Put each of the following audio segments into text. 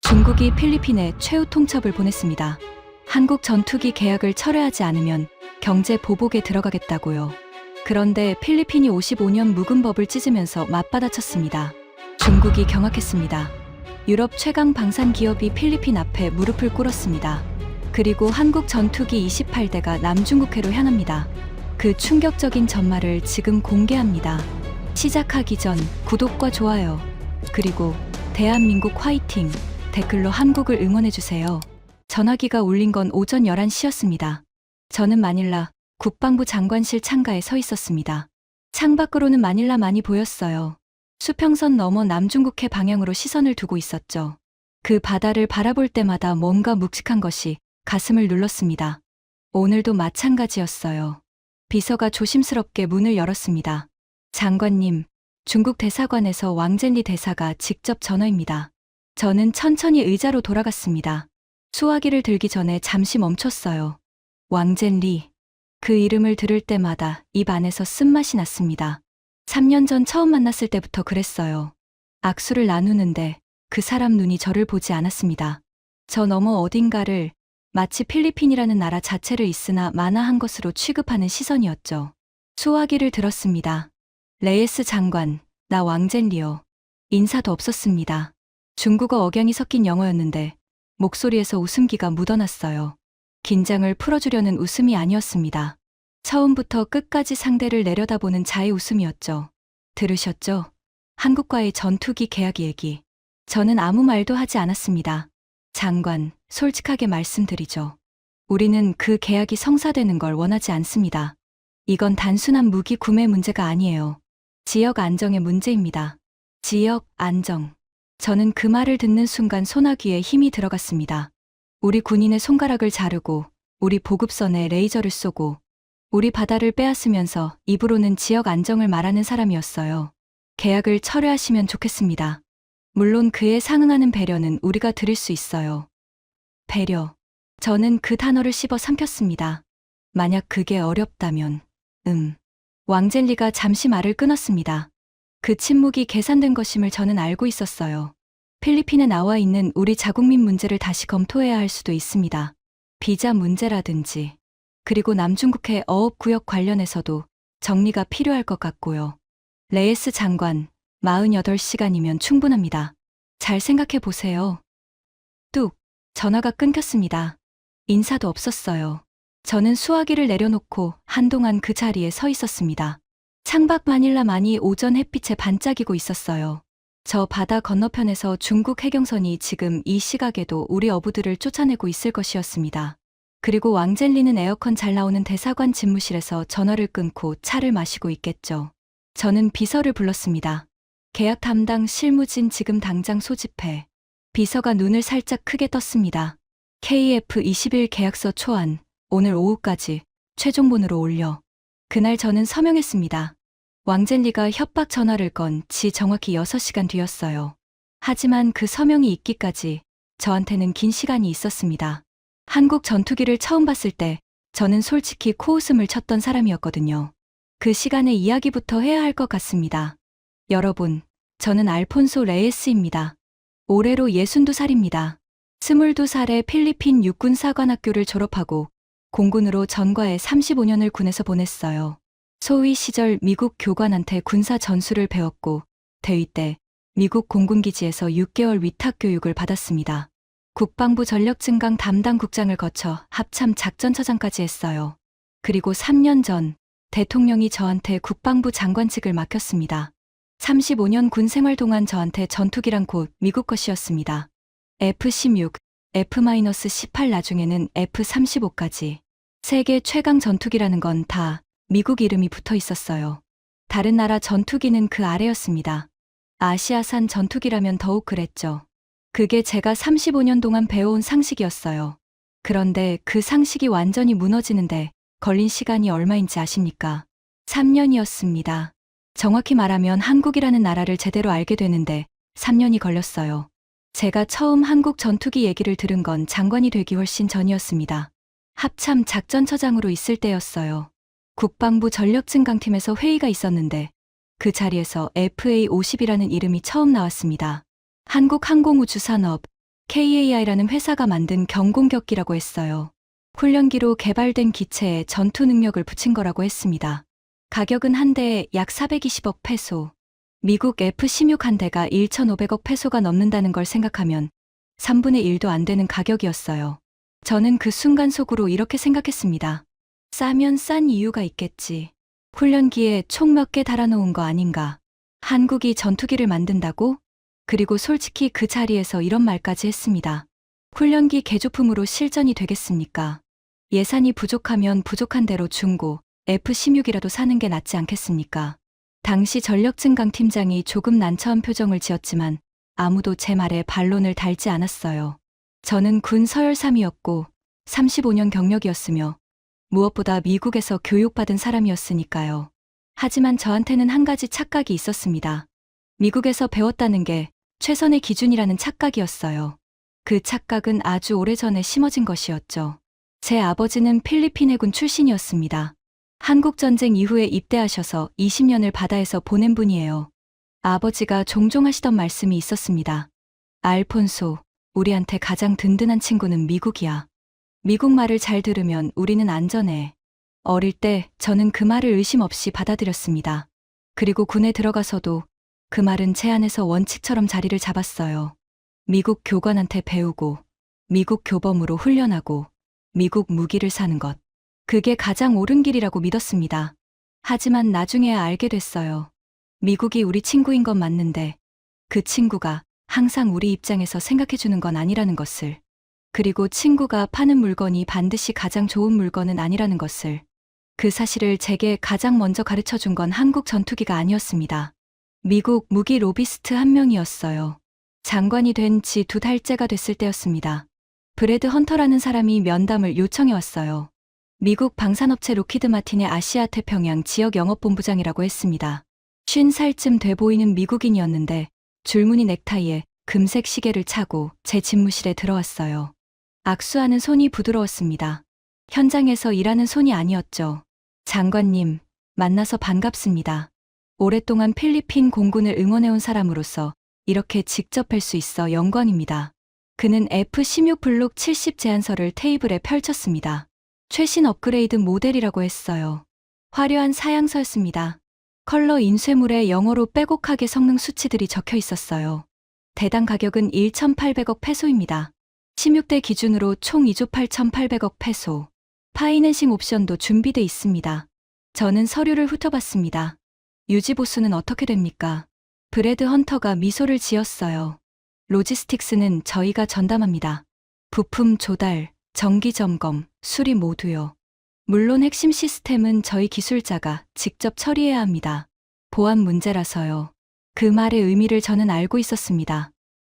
중국이 필리핀에 최후 통첩을 보냈습니다. 한국 전투기 계약을 철회하지 않으면 경제 보복에 들어가겠다고요. 그런데 필리핀이 55년 묵은 법을 찢으면서 맞받아쳤습니다. 중국이 경악했습니다. 유럽 최강 방산 기업이 필리핀 앞에 무릎을 꿇었습니다. 그리고 한국 전투기 28대가 남중국해로 향합니다. 그 충격적인 전말을 지금 공개합니다. 시작하기 전 구독과 좋아요, 그리고 대한민국 화이팅! 댓글로 한국을 응원해주세요. 전화기가 울린 건 오전 11시였습니다. 저는 마닐라 국방부 장관실 창가에 서 있었습니다. 창밖으로는 마닐라만이 보였어요. 수평선 넘어 남중국해 방향으로 시선을 두고 있었죠. 그 바다를 바라볼 때마다 뭔가 묵직한 것이 가슴을 눌렀습니다. 오늘도 마찬가지였어요. 비서가 조심스럽게 문을 열었습니다. 장관님, 중국 대사관에서 왕젠리 대사가 직접 전화입니다. 저는 천천히 의자로 돌아갔습니다. 수화기를 들기 전에 잠시 멈췄어요. 왕젠리. 그 이름을 들을 때마다 입 안에서 쓴맛이 났습니다. 3년 전 처음 만났을 때부터 그랬어요. 악수를 나누는데 그 사람 눈이 저를 보지 않았습니다. 저 너머 어딘가를 마치 필리핀이라는 나라 자체를 있으나 만화한 것으로 취급하는 시선이었죠. 수화기를 들었습니다. 레이스 장관, 나 왕젠리요. 인사도 없었습니다. 중국어 억양이 섞인 영어였는데 목소리에서 웃음기가 묻어났어요. 긴장을 풀어주려는 웃음이 아니었습니다. 처음부터 끝까지 상대를 내려다보는 자의 웃음이었죠. 들으셨죠? 한국과의 전투기 계약 얘기. 저는 아무 말도 하지 않았습니다. 장관, 솔직하게 말씀드리죠. 우리는 그 계약이 성사되는 걸 원하지 않습니다. 이건 단순한 무기 구매 문제가 아니에요. 지역 안정의 문제입니다. 지역 안정. 저는 그 말을 듣는 순간 소나귀에 힘이 들어갔습니다. 우리 군인의 손가락을 자르고, 우리 보급선에 레이저를 쏘고, 우리 바다를 빼앗으면서 입으로는 지역 안정을 말하는 사람이었어요. 계약을 철회하시면 좋겠습니다. 물론 그에 상응하는 배려는 우리가 드릴 수 있어요. 배려. 저는 그 단어를 씹어 삼켰습니다. 만약 그게 어렵다면, 왕젤리가 잠시 말을 끊었습니다. 그 침묵이 계산된 것임을 저는 알고 있었어요. 필리핀에 나와 있는 우리 자국민 문제를 다시 검토해야 할 수도 있습니다. 비자 문제라든지, 그리고 남중국해 어업구역 관련해서도 정리가 필요할 것 같고요. 레이스 장관, 48시간이면 충분합니다. 잘 생각해 보세요. 뚝, 전화가 끊겼습니다. 인사도 없었어요. 저는 수화기를 내려놓고 한동안 그 자리에 서 있었습니다. 창밖 마닐라만이 오전 햇빛에 반짝이고 있었어요. 저 바다 건너편에서 중국 해경선이 지금 이 시각에도 우리 어부들을 쫓아내고 있을 것이었습니다. 그리고 왕젤리는 에어컨 잘 나오는 대사관 집무실에서 전화를 끊고 차를 마시고 있겠죠. 저는 비서를 불렀습니다. 계약 담당 실무진 지금 당장 소집해. 비서가 눈을 살짝 크게 떴습니다. KF-21 계약서 초안, 오늘 오후까지 최종본으로 올려. 그날 저는 서명했습니다. 왕젤리가 협박 전화를 건 지 정확히 6시간 뒤였어요. 하지만 그 서명이 있기까지 저한테는 긴 시간이 있었습니다. 한국 전투기를 처음 봤을 때 저는 솔직히 코웃음을 쳤던 사람이었거든요. 그 시간에 이야기부터 해야 할 것 같습니다. 여러분, 저는 알폰소 레이스입니다. 올해로 62살입니다. 22살에 필리핀 육군사관학교를 졸업하고 공군으로 전과에 35년을 군에서 보냈어요. 소위 시절 미국 교관한테 군사 전술을 배웠고 대위 때 미국 공군기지에서 6개월 위탁교육을 받았습니다. 국방부 전력증강 담당 국장을 거쳐 합참 작전처장까지 했어요. 그리고 3년 전 대통령이 저한테 국방부 장관직을 맡겼습니다. 35년 군 생활 동안 저한테 전투기란 곧 미국 것이었습니다. F-16, F-18 나중에는 F-35까지. 세계 최강 전투기라는 건 다 미국 이름이 붙어 있었어요. 다른 나라 전투기는 그 아래였습니다. 아시아산 전투기라면 더욱 그랬죠. 그게 제가 35년 동안 배워온 상식이었어요. 그런데 그 상식이 완전히 무너지는데 걸린 시간이 얼마인지 아십니까? 3년이었습니다. 정확히 말하면 한국이라는 나라를 제대로 알게 되는데 3년이 걸렸어요. 제가 처음 한국 전투기 얘기를 들은 건 장관이 되기 훨씬 전이었습니다. 합참 작전처장으로 있을 때였어요. 국방부 전력증강팀에서 회의가 있었는데 그 자리에서 FA-50이라는 이름이 처음 나왔습니다. 한국항공우주산업, KAI라는 회사가 만든 경공격기라고 했어요. 훈련기로 개발된 기체에 전투 능력을 붙인 거라고 했습니다. 가격은 한 대에 약 420억 페소. 미국 F-16 한 대가 1,500억 페소가 넘는다는 걸 생각하면 3분의 1도 안 되는 가격이었어요. 저는 그 순간 속으로 이렇게 생각했습니다. 싸면 싼 이유가 있겠지. 훈련기에 총 몇 개 달아놓은 거 아닌가. 한국이 전투기를 만든다고? 그리고 솔직히 그 자리에서 이런 말까지 했습니다. 훈련기 개조품으로 실전이 되겠습니까? 예산이 부족하면 부족한 대로 중고 F-16이라도 사는 게 낫지 않겠습니까? 당시 전력증강 팀장이 조금 난처한 표정을 지었지만 아무도 제 말에 반론을 달지 않았어요. 저는 군 서열삼이었고 35년 경력이었으며 무엇보다 미국에서 교육받은 사람이었으니까요. 하지만 저한테는 한 가지 착각이 있었습니다. 미국에서 배웠다는 게 최선의 기준이라는 착각이었어요. 그 착각은 아주 오래전에 심어진 것이었죠. 제 아버지는 필리핀 해군 출신이었습니다. 한국전쟁 이후에 입대하셔서 20년을 바다에서 보낸 분이에요. 아버지가 종종 하시던 말씀이 있었습니다. 알폰소, 우리한테 가장 든든한 친구는 미국이야. 미국 말을 잘 들으면 우리는 안전해. 어릴 때 저는 그 말을 의심 없이 받아들였습니다. 그리고 군에 들어가서도 그 말은 제 안에서 원칙처럼 자리를 잡았어요. 미국 교관한테 배우고, 미국 교범으로 훈련하고, 미국 무기를 사는 것. 그게 가장 옳은 길이라고 믿었습니다. 하지만 나중에야 알게 됐어요. 미국이 우리 친구인 건 맞는데 그 친구가 항상 우리 입장에서 생각해주는 건 아니라는 것을. 그리고 친구가 파는 물건이 반드시 가장 좋은 물건은 아니라는 것을. 그 사실을 제게 가장 먼저 가르쳐 준 건 한국 전투기가 아니었습니다. 미국 무기 로비스트 한 명이었어요. 장관이 된 지 2달째가 됐을 때였습니다. 브래드 헌터라는 사람이 면담을 요청해 왔어요. 미국 방산업체 로키드 마틴의 아시아 태평양 지역 영업본부장이라고 했습니다. 50살쯤 돼 보이는 미국인이었는데 줄무늬 넥타이에 금색 시계를 차고 제 집무실에 들어왔어요. 악수하는 손이 부드러웠습니다. 현장에서 일하는 손이 아니었죠. 장관님, 만나서 반갑습니다. 오랫동안 필리핀 공군을 응원해온 사람으로서 이렇게 직접 뵐 수 있어 영광입니다. 그는 F-16 블록 70 제안서를 테이블에 펼쳤습니다. 최신 업그레이드 모델이라고 했어요. 화려한 사양서였습니다. 컬러 인쇄물에 영어로 빼곡하게 성능 수치들이 적혀 있었어요. 대당 가격은 1,800억 페소입니다. 16대 기준으로 총 2조 8,800억 페소. 파이낸싱 옵션도 준비돼 있습니다. 저는 서류를 훑어봤습니다. 유지보수는 어떻게 됩니까? 브래드 헌터가 미소를 지었어요. 로지스틱스는 저희가 전담합니다. 부품 조달, 정기 점검, 수리 모두요. 물론 핵심 시스템은 저희 기술자가 직접 처리해야 합니다. 보안 문제라서요. 그 말의 의미를 저는 알고 있었습니다.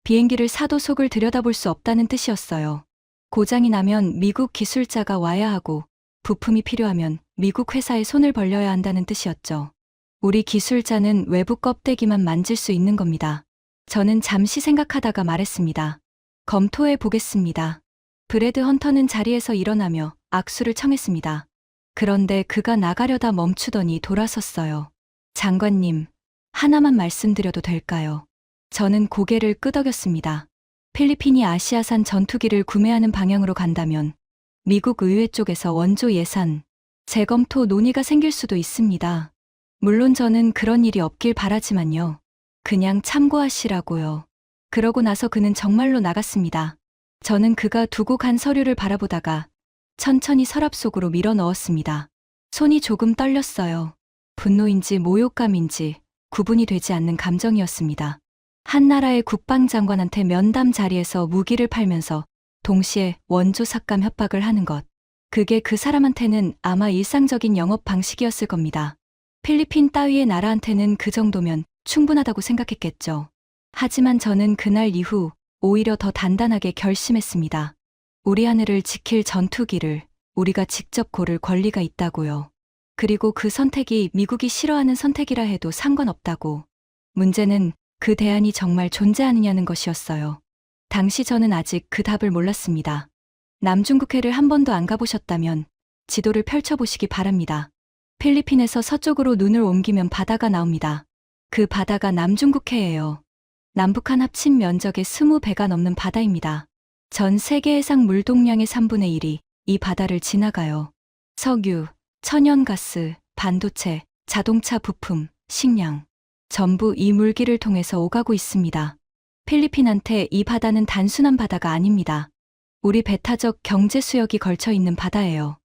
비행기를 사도 속을 들여다볼 수 없다는 뜻이었어요. 고장이 나면 미국 기술자가 와야 하고 부품이 필요하면 미국 회사에 손을 벌려야 한다는 뜻이었죠. 우리 기술자는 외부 껍데기만 만질 수 있는 겁니다. 저는 잠시 생각하다가 말했습니다. 검토해 보겠습니다. 브래드 헌터는 자리에서 일어나며 악수를 청했습니다. 그런데 그가 나가려다 멈추더니 돌아섰어요. 장관님, 하나만 말씀드려도 될까요? 저는 고개를 끄덕였습니다. 필리핀이 아시아산 전투기를 구매하는 방향으로 간다면 미국 의회 쪽에서 원조 예산, 재검토 논의가 생길 수도 있습니다. 물론 저는 그런 일이 없길 바라지만요. 그냥 참고하시라고요. 그러고 나서 그는 정말로 나갔습니다. 저는 그가 두고 간 서류를 바라보다가 천천히 서랍 속으로 밀어 넣었습니다. 손이 조금 떨렸어요. 분노인지 모욕감인지 구분이 되지 않는 감정이었습니다. 한 나라의 국방장관한테 면담 자리에서 무기를 팔면서 동시에 원조 삭감 협박을 하는 것. 그게 그 사람한테는 아마 일상적인 영업 방식이었을 겁니다. 필리핀 따위의 나라한테는 그 정도면 충분하다고 생각했겠죠. 하지만 저는 그날 이후 오히려 더 단단하게 결심했습니다. 우리 하늘을 지킬 전투기를 우리가 직접 고를 권리가 있다고요. 그리고 그 선택이 미국이 싫어하는 선택이라 해도 상관없다고. 문제는 그 대안이 정말 존재하느냐는 것이었어요. 당시 저는 아직 그 답을 몰랐습니다. 남중국해를 한 번도 안 가보셨다면 지도를 펼쳐보시기 바랍니다. 필리핀에서 서쪽으로 눈을 옮기면 바다가 나옵니다. 그 바다가 남중국해예요. 남북한 합친 면적의 20배가 넘는 바다입니다. 전 세계 해상 물동량의 3분의 1이 이 바다를 지나가요. 석유, 천연가스, 반도체, 자동차 부품, 식량, 전부 이 물길을 통해서 오가고 있습니다. 필리핀한테 이 바다는 단순한 바다가 아닙니다. 우리 배타적 경제 수역이 걸쳐 있는 바다예요.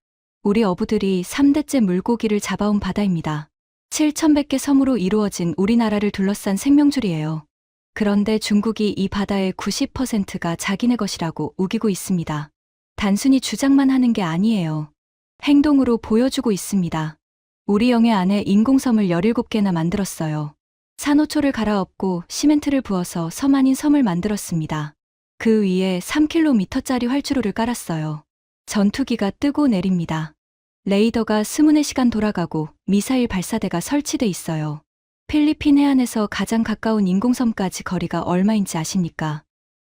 우리 어부들이 3대째 물고기를 잡아온 바다입니다. 7,100개 섬으로 이루어진 우리나라를 둘러싼 생명줄이에요. 그런데 중국이 이 바다의 90%가 자기네 것이라고 우기고 있습니다. 단순히 주장만 하는 게 아니에요. 행동으로 보여주고 있습니다. 우리 영해 안에 인공섬을 17개나 만들었어요. 산호초를 갈아엎고 시멘트를 부어서 섬 아닌 섬을 만들었습니다. 그 위에 3km짜리 활주로를 깔았어요. 전투기가 뜨고 내립니다. 레이더가 24시간 돌아가고 미사일 발사대가 설치돼 있어요. 필리핀 해안에서 가장 가까운 인공섬까지 거리가 얼마인지 아십니까?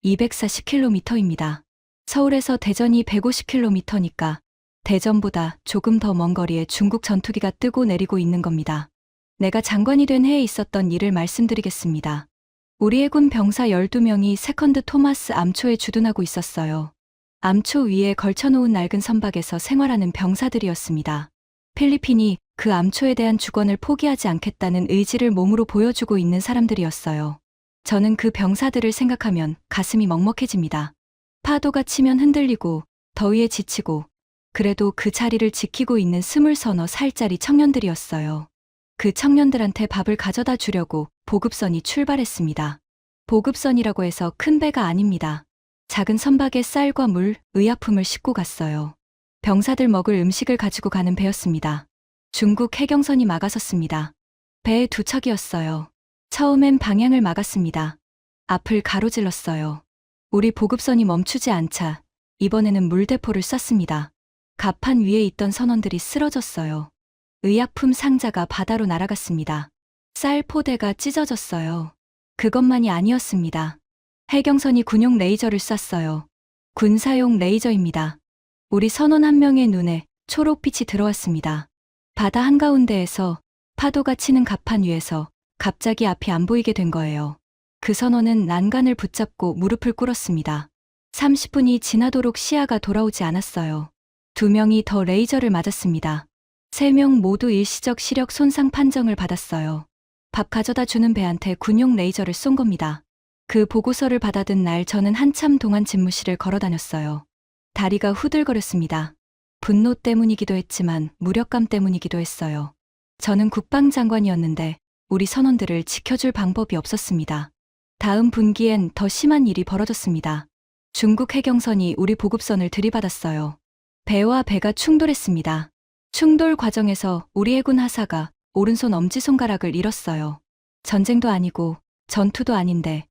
240km입니다. 서울에서 대전이 150km니까 대전보다 조금 더 먼 거리에 중국 전투기가 뜨고 내리고 있는 겁니다. 내가 장관이 된 해에 있었던 일을 말씀드리겠습니다. 우리 해군 병사 12명이 세컨드 토마스 암초에 주둔하고 있었어요. 암초 위에 걸쳐놓은 낡은 선박에서 생활하는 병사들이었습니다. 필리핀이 그 암초에 대한 주권을 포기하지 않겠다는 의지를 몸으로 보여주고 있는 사람들이었어요. 저는 그 병사들을 생각하면 가슴이 먹먹해집니다. 파도가 치면 흔들리고 더위에 지치고 그래도 그 자리를 지키고 있는 20서너 살짜리 청년들이었어요. 그 청년들한테 밥을 가져다 주려고 보급선이 출발했습니다. 보급선이라고 해서 큰 배가 아닙니다. 작은 선박에 쌀과 물, 의약품을 싣고 갔어요. 병사들 먹을 음식을 가지고 가는 배였습니다. 중국 해경선이 막아섰습니다. 배의 두 척이었어요. 처음엔 방향을 막았습니다. 앞을 가로질렀어요. 우리 보급선이 멈추지 않자 이번에는 물대포를 쐈습니다. 갑판 위에 있던 선원들이 쓰러졌어요. 의약품 상자가 바다로 날아갔습니다. 쌀 포대가 찢어졌어요. 그것만이 아니었습니다. 해경선이 군용 레이저를 쐈어요. 군사용 레이저입니다. 우리 선원 한 명의 눈에 초록빛이 들어왔습니다. 바다 한가운데에서 파도가 치는 갑판 위에서 갑자기 앞이 안 보이게 된 거예요. 그 선원은 난간을 붙잡고 무릎을 꿇었습니다. 30분이 지나도록 시야가 돌아오지 않았어요. 2명이 더 레이저를 맞았습니다. 3명 모두 일시적 시력 손상 판정을 받았어요. 밥 가져다 주는 배한테 군용 레이저를 쏜 겁니다. 그 보고서를 받아든 날 저는 한참 동안 집무실을 걸어 다녔어요. 다리가 후들거렸습니다. 분노 때문이기도 했지만 무력감 때문이기도 했어요. 저는 국방장관이었는데 우리 선원들을 지켜줄 방법이 없었습니다. 다음 분기엔 더 심한 일이 벌어졌습니다. 중국 해경선이 우리 보급선을 들이받았어요. 배와 배가 충돌했습니다. 충돌 과정에서 우리 해군 하사가 오른손 엄지손가락을 잃었어요. 전쟁도 아니고 전투도 아닌데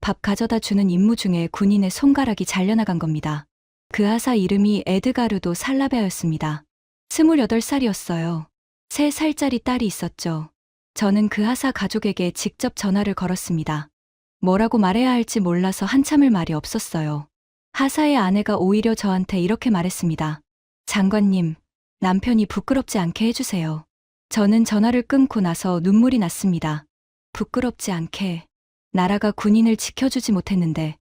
밥 가져다 주는 임무 중에 군인의 손가락이 잘려나간 겁니다. 그 하사 이름이 에드가르도 살라베아였습니다. 28살이었어요. 3살짜리 딸이 있었죠. 저는 그 하사 가족에게 직접 전화를 걸었습니다. 뭐라고 말해야 할지 몰라서 한참을 말이 없었어요. 하사의 아내가 오히려 저한테 이렇게 말했습니다. 장관님, 남편이 부끄럽지 않게 해주세요. 저는 전화를 끊고 나서 눈물이 났습니다. 부끄럽지 않게. 나라가 군인을 지켜주지 못했는데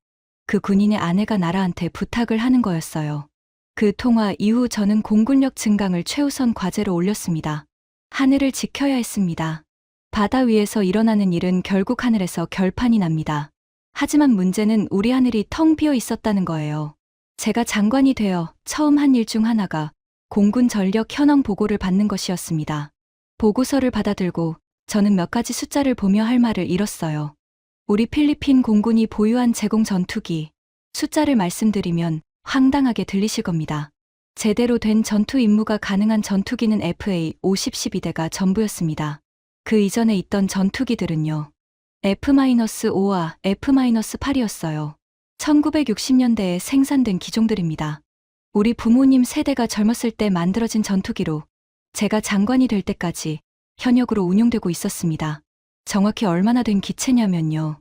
그 군인의 아내가 나라한테 부탁을 하는 거였어요. 그 통화 이후 저는 공군력 증강을 최우선 과제로 올렸습니다. 하늘을 지켜야 했습니다. 바다 위에서 일어나는 일은 결국 하늘에서 결판이 납니다. 하지만 문제는 우리 하늘이 텅 비어 있었다는 거예요. 제가 장관이 되어 처음 한 일 중 하나가 공군 전력 현황 보고를 받는 것이었습니다. 보고서를 받아들고 저는 몇 가지 숫자를 보며 할 말을 잃었어요. 우리 필리핀 공군이 보유한 제공 전투기, 숫자를 말씀드리면 황당하게 들리실 겁니다. 제대로 된 전투 임무가 가능한 전투기는 FA-50-12대가 전부였습니다. 그 이전에 있던 전투기들은요. F-5와 F-8이었어요. 1960년대에 생산된 기종들입니다. 우리 부모님 세대가 젊었을 때 만들어진 전투기로 제가 장관이 될 때까지 현역으로 운용되고 있었습니다. 정확히 얼마나 된 기체냐면요.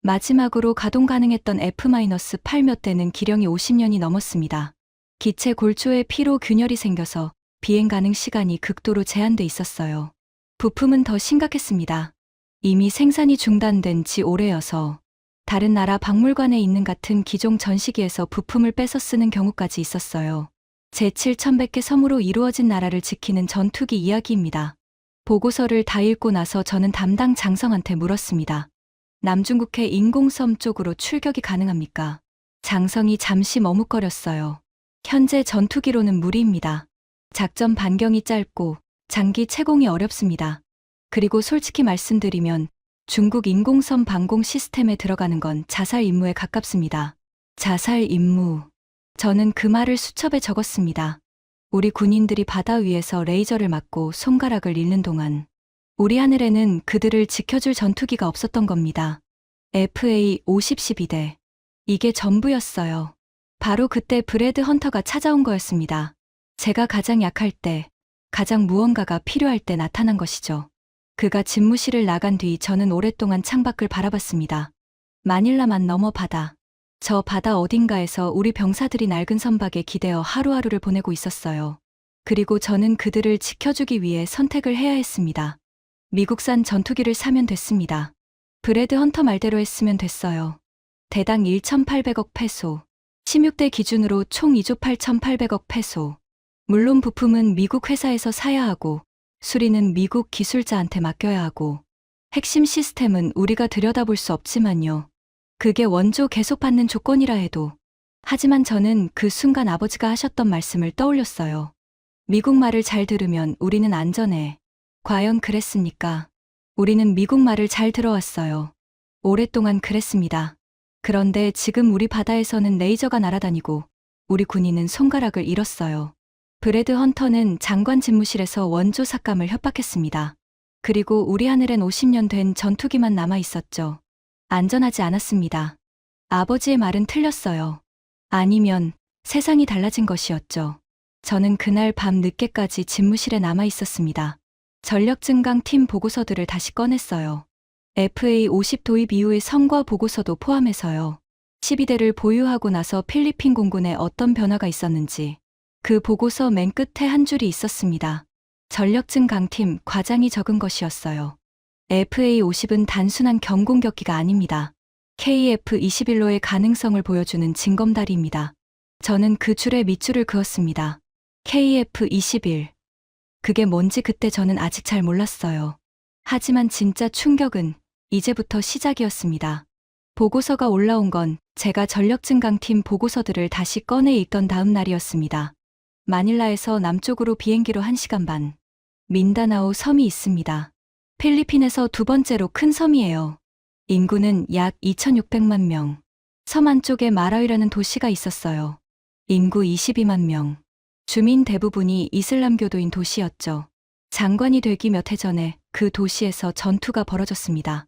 마지막으로 가동 가능했던 F-8 몇 대는 기령이 50년이 넘었습니다. 기체 골조에 피로 균열이 생겨서 비행 가능 시간이 극도로 제한돼 있었어요. 부품은 더 심각했습니다. 이미 생산이 중단된 지 오래여서 다른 나라 박물관에 있는 같은 기종 전시기에서 부품을 빼서 쓰는 경우까지 있었어요. 제7,100개 섬으로 이루어진 나라를 지키는 전투기 이야기입니다. 보고서를 다 읽고 나서 저는 담당 장성한테 물었습니다. 남중국해 인공섬 쪽으로 출격이 가능합니까? 장성이 잠시 머뭇거렸어요. 현재 전투기로는 무리입니다. 작전 반경이 짧고 장기 채공이 어렵습니다. 그리고 솔직히 말씀드리면 중국 인공섬 방공 시스템에 들어가는 건 자살 임무에 가깝습니다. 자살 임무. 저는 그 말을 수첩에 적었습니다. 우리 군인들이 바다 위에서 레이저를 맞고 손가락을 잃는 동안 우리 하늘에는 그들을 지켜줄 전투기가 없었던 겁니다. FA-50-12대. 이게 전부였어요. 바로 그때 브래드 헌터가 찾아온 거였습니다. 제가 가장 약할 때, 가장 무언가가 필요할 때 나타난 것이죠. 그가 집무실을 나간 뒤 저는 오랫동안 창밖을 바라봤습니다. 마닐라만 넘어 바다. 저 바다 어딘가에서 우리 병사들이 낡은 선박에 기대어 하루하루를 보내고 있었어요. 그리고 저는 그들을 지켜주기 위해 선택을 해야 했습니다. 미국산 전투기를 사면 됐습니다. 브래드 헌터 말대로 했으면 됐어요. 대당 1,800억 페소. 16대 기준으로 총 2조 8,800억 페소. 물론 부품은 미국 회사에서 사야 하고 수리는 미국 기술자한테 맡겨야 하고 핵심 시스템은 우리가 들여다볼 수 없지만요. 그게 원조 계속 받는 조건이라 해도. 하지만 저는 그 순간 아버지가 하셨던 말씀을 떠올렸어요. 미국 말을 잘 들으면 우리는 안전해. 과연 그랬습니까? 우리는 미국 말을 잘 들어왔어요. 오랫동안 그랬습니다. 그런데 지금 우리 바다에서는 레이저가 날아다니고 우리 군인은 손가락을 잃었어요. 브래드 헌터는 장관 집무실에서 원조 삭감을 협박했습니다. 그리고 우리 하늘엔 50년 된 전투기만 남아 있었죠. 안전하지 않았습니다. 아버지의 말은 틀렸어요. 아니면 세상이 달라진 것이었죠. 저는 그날 밤 늦게까지 집무실에 남아 있었습니다. 전력 증강 팀 보고서들을 다시 꺼냈어요. FA-50 도입 이후의 성과 보고서도 포함해서요. 12대를 보유하고 나서 필리핀 공군에 어떤 변화가 있었는지. 그 보고서 맨 끝에 한 줄이 있었습니다. 전력증 강팀 과장이 적은 것이었어요. FA-50은 단순한 경공격기가 아닙니다. KF-21로의 가능성을 보여주는 징검다리입니다. 저는 그 줄에 밑줄을 그었습니다. KF-21. 그게 뭔지 그때 저는 아직 잘 몰랐어요. 하지만 진짜 충격은 이제부터 시작이었습니다. 보고서가 올라온 건 제가 전력증 강팀 보고서들을 다시 꺼내 읽던 다음 날이었습니다. 마닐라에서 남쪽으로 비행기로 1시간 반. 민다나오 섬이 있습니다. 필리핀에서 두 번째로 큰 섬이에요. 인구는 약 2,600만 명. 섬 안쪽에 마라위라는 도시가 있었어요. 인구 22만 명. 주민 대부분이 이슬람교도인 도시였죠. 장관이 되기 몇 해 전에 그 도시에서 전투가 벌어졌습니다.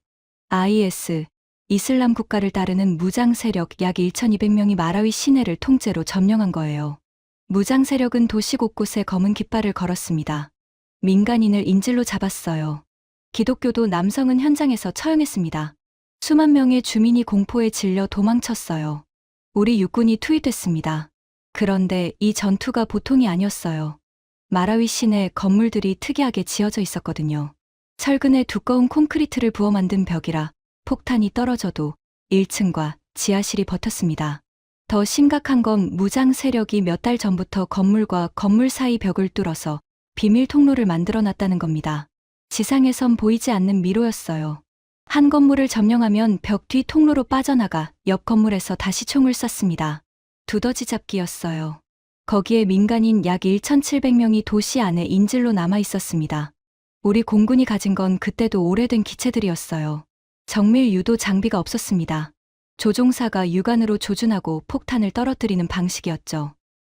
IS, 이슬람 국가를 따르는 무장 세력 약 1,200명이 마라위 시내를 통째로 점령한 거예요. 무장 세력은 도시 곳곳에 검은 깃발을 걸었습니다. 민간인을 인질로 잡았어요. 기독교도 남성은 현장에서 처형했습니다. 수만 명의 주민이 공포에 질려 도망쳤어요. 우리 육군이 투입됐습니다. 그런데 이 전투가 보통이 아니었어요. 마라위 시내 건물들이 특이하게 지어져 있었거든요. 철근에 두꺼운 콘크리트를 부어 만든 벽이라 폭탄이 떨어져도 1층과 지하실이 버텼습니다. 더 심각한 건 무장 세력이 몇 달 전부터 건물과 건물 사이 벽을 뚫어서 비밀 통로를 만들어 놨다는 겁니다. 지상에선 보이지 않는 미로였어요. 한 건물을 점령하면 벽 뒤 통로로 빠져나가 옆 건물에서 다시 총을 쐈습니다. 두더지 잡기였어요. 거기에 민간인 약 1,700명이 도시 안에 인질로 남아 있었습니다. 우리 공군이 가진 건 그때도 오래된 기체들이었어요. 정밀 유도 장비가 없었습니다. 조종사가 육안으로 조준하고 폭탄을 떨어뜨리는 방식이었죠.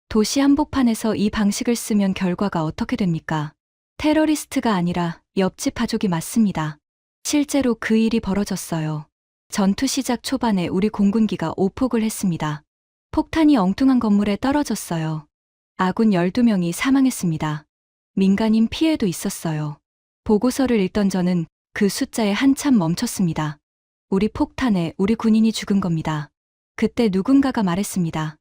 도시 한복판에서 이 방식을 쓰면 결과가 어떻게 됩니까? 테러리스트가 아니라 옆집 가족이 맞습니다. 실제로 그 일이 벌어졌어요. 전투 시작 초반에 우리 공군기가 오폭을 했습니다. 폭탄이 엉뚱한 건물에 떨어졌어요. 아군 12명이 사망했습니다. 민간인 피해도 있었어요. 보고서를 읽던 저는 그 숫자에 한참 멈췄습니다. 우리 폭탄에 우리 군인이 죽은 겁니다. 그때 누군가가 말했습니다.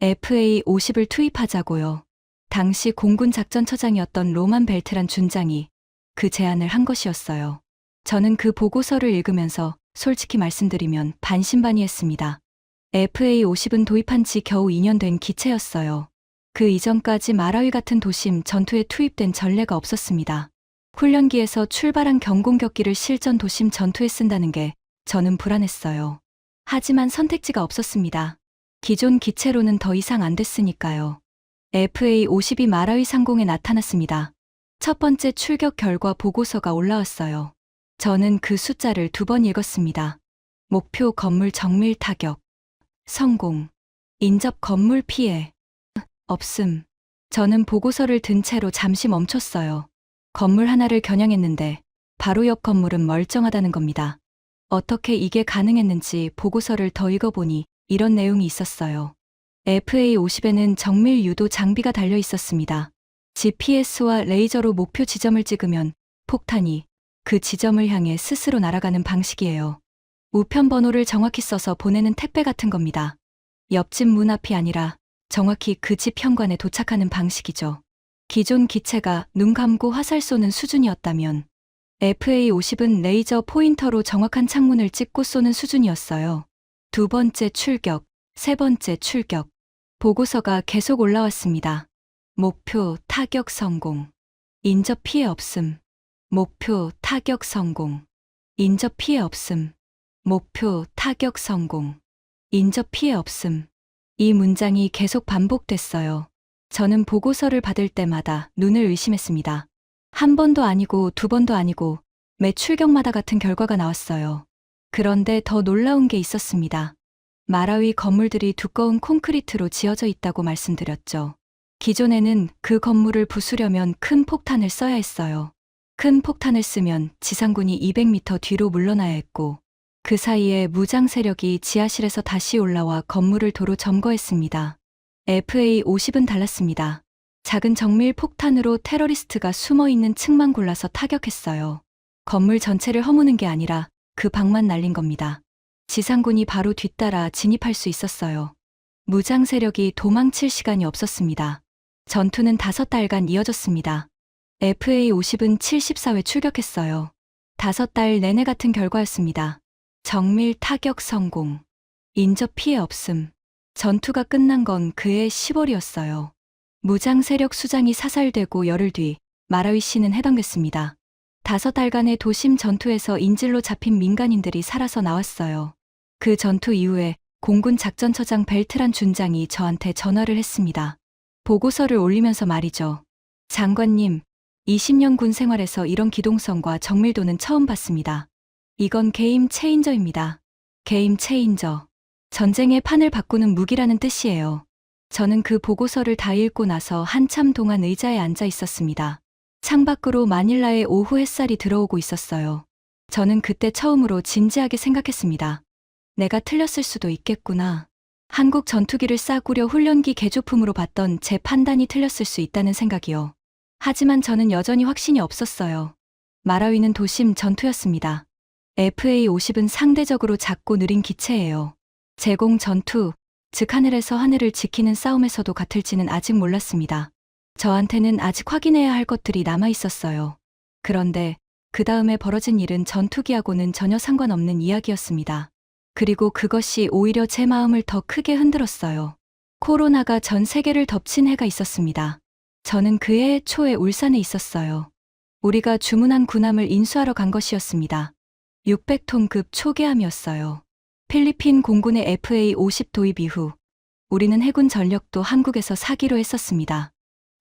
FA-50을 투입하자고요. 당시 공군 작전처장이었던 로만 벨트란 준장이 그 제안을 한 것이었어요. 저는 그 보고서를 읽으면서 솔직히 말씀드리면 반신반의했습니다. FA50은 도입한 지 겨우 2년 된 기체였어요. 그 이전까지 마라위 같은 도심 전투에 투입된 전례가 없었습니다. 훈련기에서 출발한 경공격기를 실전 도심 전투에 쓴다는 게 저는 불안했어요. 하지만 선택지가 없었습니다. 기존 기체로는 더 이상 안 됐으니까요. FA52 마라위 상공에 나타났습니다. 첫 번째 출격 결과 보고서가 올라왔어요. 저는 그 숫자를 2번 읽었습니다. 목표 건물 정밀 타격. 성공. 인접 건물 피해. 없음. 저는 보고서를 든 채로 잠시 멈췄어요. 건물 하나를 겨냥했는데 바로 옆 건물은 멀쩡하다는 겁니다. 어떻게 이게 가능했는지 보고서를 더 읽어보니 이런 내용이 있었어요. FA50에는 정밀 유도 장비가 달려 있었습니다. GPS와 레이저로 목표 지점을 찍으면 폭탄이 그 지점을 향해 스스로 날아가는 방식이에요. 우편 번호를 정확히 써서 보내는 택배 같은 겁니다. 옆집 문 앞이 아니라 정확히 그 집 현관에 도착하는 방식이죠. 기존 기체가 눈 감고 화살 쏘는 수준이었다면 FA50은 레이저 포인터로 정확한 창문을 찍고 쏘는 수준이었어요. 2번째 출격, 3번째 출격. 보고서가 계속 올라왔습니다. 목표 타격 성공. 인접 피해 없음. 목표 타격 성공. 인접 피해 없음. 목표 타격 성공. 인접 피해 없음. 이 문장이 계속 반복됐어요. 저는 보고서를 받을 때마다 눈을 의심했습니다. 한 번도 아니고 2번도 아니고 매 출격마다 같은 결과가 나왔어요. 그런데 더 놀라운 게 있었습니다. 마라위 건물들이 두꺼운 콘크리트로 지어져 있다고 말씀드렸죠. 기존에는 그 건물을 부수려면 큰 폭탄을 써야 했어요. 큰 폭탄을 쓰면 지상군이 200m 뒤로 물러나야 했고 그 사이에 무장 세력이 지하실에서 다시 올라와 건물을 도로 점거했습니다. FA50은 달랐습니다. 작은 정밀 폭탄으로 테러리스트가 숨어있는 층만 골라서 타격했어요. 건물 전체를 허무는 게 아니라 그 방만 날린 겁니다. 지상군이 바로 뒤따라 진입할 수 있었어요. 무장 세력이 도망칠 시간이 없었습니다. 전투는 5달간 이어졌습니다. FA50은 74회 출격했어요. 5달 내내 같은 결과였습니다. 정밀 타격 성공. 인접 피해 없음. 전투가 끝난 건 그해 10월이었어요. 무장 세력 수장이 사살되고 열흘 뒤 마라위 시는 해방됐습니다. 5달간의 도심 전투에서 인질로 잡힌 민간인들이 살아서 나왔어요. 그 전투 이후에 공군 작전처장 벨트란 준장이 저한테 전화를 했습니다. 보고서를 올리면서 말이죠. 장관님, 20년 군 생활에서 이런 기동성과 정밀도는 처음 봤습니다. 이건 게임 체인저입니다. 게임 체인저. 전쟁의 판을 바꾸는 무기라는 뜻이에요. 저는 그 보고서를 다 읽고 나서 한참 동안 의자에 앉아 있었습니다. 창밖으로 마닐라의 오후 햇살이 들어오고 있었어요. 저는 그때 처음으로 진지하게 생각했습니다. 내가 틀렸을 수도 있겠구나. 한국 전투기를 싸구려 훈련기 개조품으로 봤던 제 판단이 틀렸을 수 있다는 생각이요. 하지만 저는 여전히 확신이 없었어요. 마라위는 도심 전투였습니다. FA50은 상대적으로 작고 느린 기체예요. 제공 전투, 즉 하늘에서 하늘을 지키는 싸움에서도 같을지는 아직 몰랐습니다. 저한테는 아직 확인해야 할 것들이 남아 있었어요. 그런데 그 다음에 벌어진 일은 전투기하고는 전혀 상관없는 이야기였습니다. 그리고 그것이 오히려 제 마음을 더 크게 흔들었어요. 코로나가 전 세계를 덮친 해가 있었습니다. 저는 그 해 초에 울산에 있었어요. 우리가 주문한 군함을 인수하러 간 것이었습니다. 600톤급 초계함이었어요. 필리핀 공군의 FA50 도입 이후 우리는 해군 전력도 한국에서 사기로 했었습니다.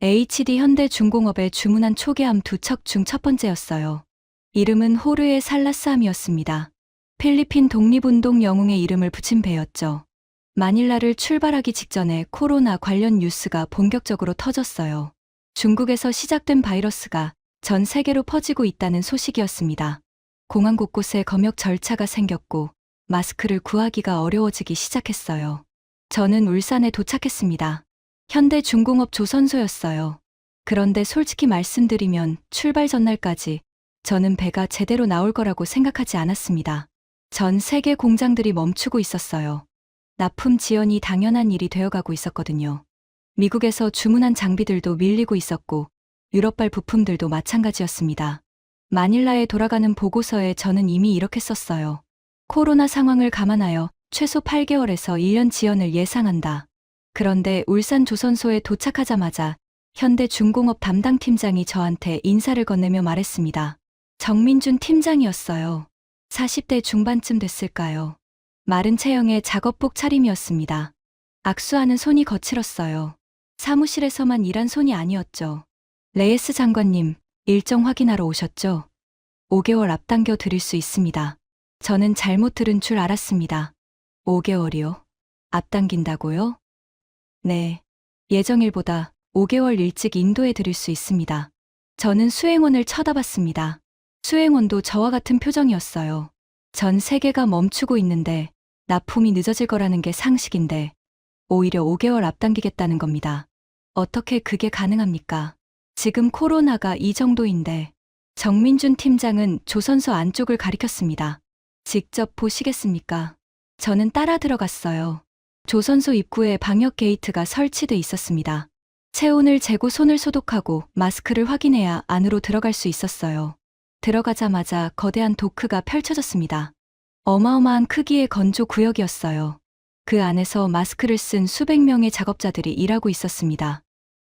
HD 현대중공업에 주문한 초계함 2척 중 첫 번째였어요. 이름은 호르에 살라스함이었습니다. 필리핀 독립운동 영웅의 이름을 붙인 배였죠. 마닐라를 출발하기 직전에 코로나 관련 뉴스가 본격적으로 터졌어요. 중국에서 시작된 바이러스가 전 세계로 퍼지고 있다는 소식이었습니다. 공항 곳곳에 검역 절차가 생겼고 마스크를 구하기가 어려워지기 시작했어요. 저는 울산에 도착했습니다. 현대중공업 조선소였어요. 그런데 솔직히 말씀드리면 출발 전날까지 저는 배가 제대로 나올 거라고 생각하지 않았습니다. 전 세계 공장들이 멈추고 있었어요. 납품 지연이 당연한 일이 되어가고 있었거든요. 미국에서 주문한 장비들도 밀리고 있었고 유럽발 부품들도 마찬가지였습니다. 마닐라에 돌아가는 보고서에 저는 이미 이렇게 썼어요. 코로나 상황을 감안하여 최소 8개월에서 1년 지연을 예상한다. 그런데 울산 조선소에 도착하자마자 현대중공업 담당 팀장이 저한테 인사를 건네며 말했습니다. 정민준 팀장이었어요. 40대 중반쯤 됐을까요? 마른 체형의 작업복 차림이었습니다. 악수하는 손이 거칠었어요. 사무실에서만 일한 손이 아니었죠. 레이스 장관님, 일정 확인하러 오셨죠? 5개월 앞당겨 드릴 수 있습니다. 저는 잘못 들은 줄 알았습니다. 5개월이요? 앞당긴다고요? 네. 예정일보다 5개월 일찍 인도해 드릴 수 있습니다. 저는 수행원을 쳐다봤습니다. 수행원도 저와 같은 표정이었어요. 전 세계가 멈추고 있는데 납품이 늦어질 거라는 게 상식인데 오히려 5개월 앞당기겠다는 겁니다. 어떻게 그게 가능합니까? 지금 코로나가 이 정도인데. 정민준 팀장은 조선소 안쪽을 가리켰습니다. 직접 보시겠습니까? 저는 따라 들어갔어요. 조선소 입구에 방역 게이트가 설치돼 있었습니다. 체온을 재고 손을 소독하고 마스크를 확인해야 안으로 들어갈 수 있었어요. 들어가자마자 거대한 도크가 펼쳐졌습니다. 어마어마한 크기의 건조 구역이었어요. 그 안에서 마스크를 쓴 수백 명의 작업자들이 일하고 있었습니다.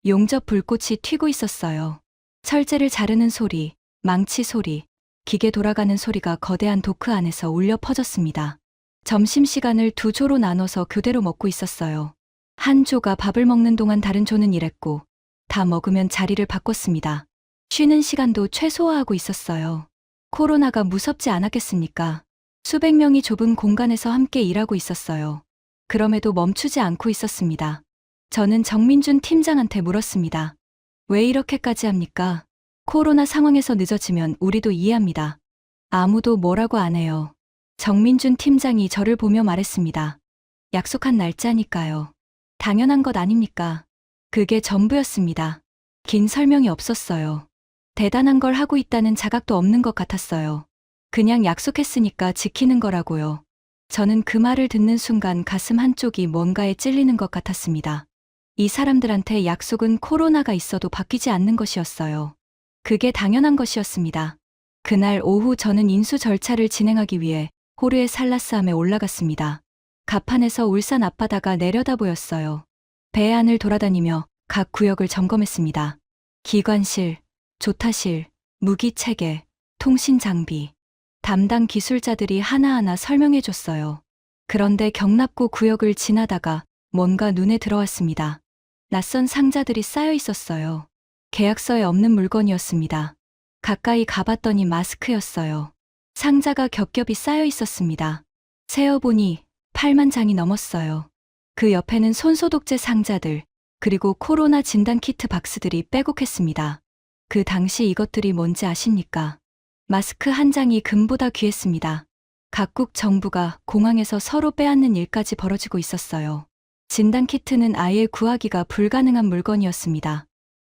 용접 불꽃이 튀고 있었어요. 철제를 자르는 소리, 망치 소리, 기계 돌아가는 소리가 거대한 도크 안에서 울려 퍼졌습니다. 점심시간을 두 조로 나눠서 교대로 먹고 있었어요. 한 조가 밥을 먹는 동안 다른 조는 일했고 다 먹으면 자리를 바꿨습니다. 쉬는 시간도 최소화하고 있었어요. 코로나가 무섭지 않았겠습니까? 수백 명이 좁은 공간에서 함께 일하고 있었어요. 그럼에도 멈추지 않고 있었습니다. 저는 정민준 팀장한테 물었습니다. 왜 이렇게까지 합니까? 코로나 상황에서 늦어지면 우리도 이해합니다. 아무도 뭐라고 안 해요. 정민준 팀장이 저를 보며 말했습니다. 약속한 날짜니까요. 당연한 것 아닙니까? 그게 전부였습니다. 긴 설명이 없었어요. 대단한 걸 하고 있다는 자각도 없는 것 같았어요. 그냥 약속했으니까 지키는 거라고요. 저는 그 말을 듣는 순간 가슴 한쪽이 뭔가에 찔리는 것 같았습니다. 이 사람들한테 약속은 코로나가 있어도 바뀌지 않는 것이었어요. 그게 당연한 것이었습니다. 그날 오후 저는 인수 절차를 진행하기 위해 호르의 살라스함에 올라갔습니다. 갑판에서 울산 앞바다가 내려다 보였어요. 배 안을 돌아다니며 각 구역을 점검했습니다. 기관실, 조타실, 무기체계, 통신장비. 담당 기술자들이 하나하나 설명해줬어요. 그런데 경납고 구역을 지나다가 뭔가 눈에 들어왔습니다. 낯선 상자들이 쌓여 있었어요. 계약서에 없는 물건이었습니다. 가까이 가봤더니 마스크였어요. 상자가 겹겹이 쌓여 있었습니다. 세어보니 8만 장이 넘었어요. 그 옆에는 손소독제 상자들, 그리고 코로나 진단키트 박스들이 빼곡했습니다. 그 당시 이것들이 뭔지 아십니까? 마스크 한 장이 금보다 귀했습니다. 각국 정부가 공항에서 서로 빼앗는 일까지 벌어지고 있었어요. 진단키트는 아예 구하기가 불가능한 물건이었습니다.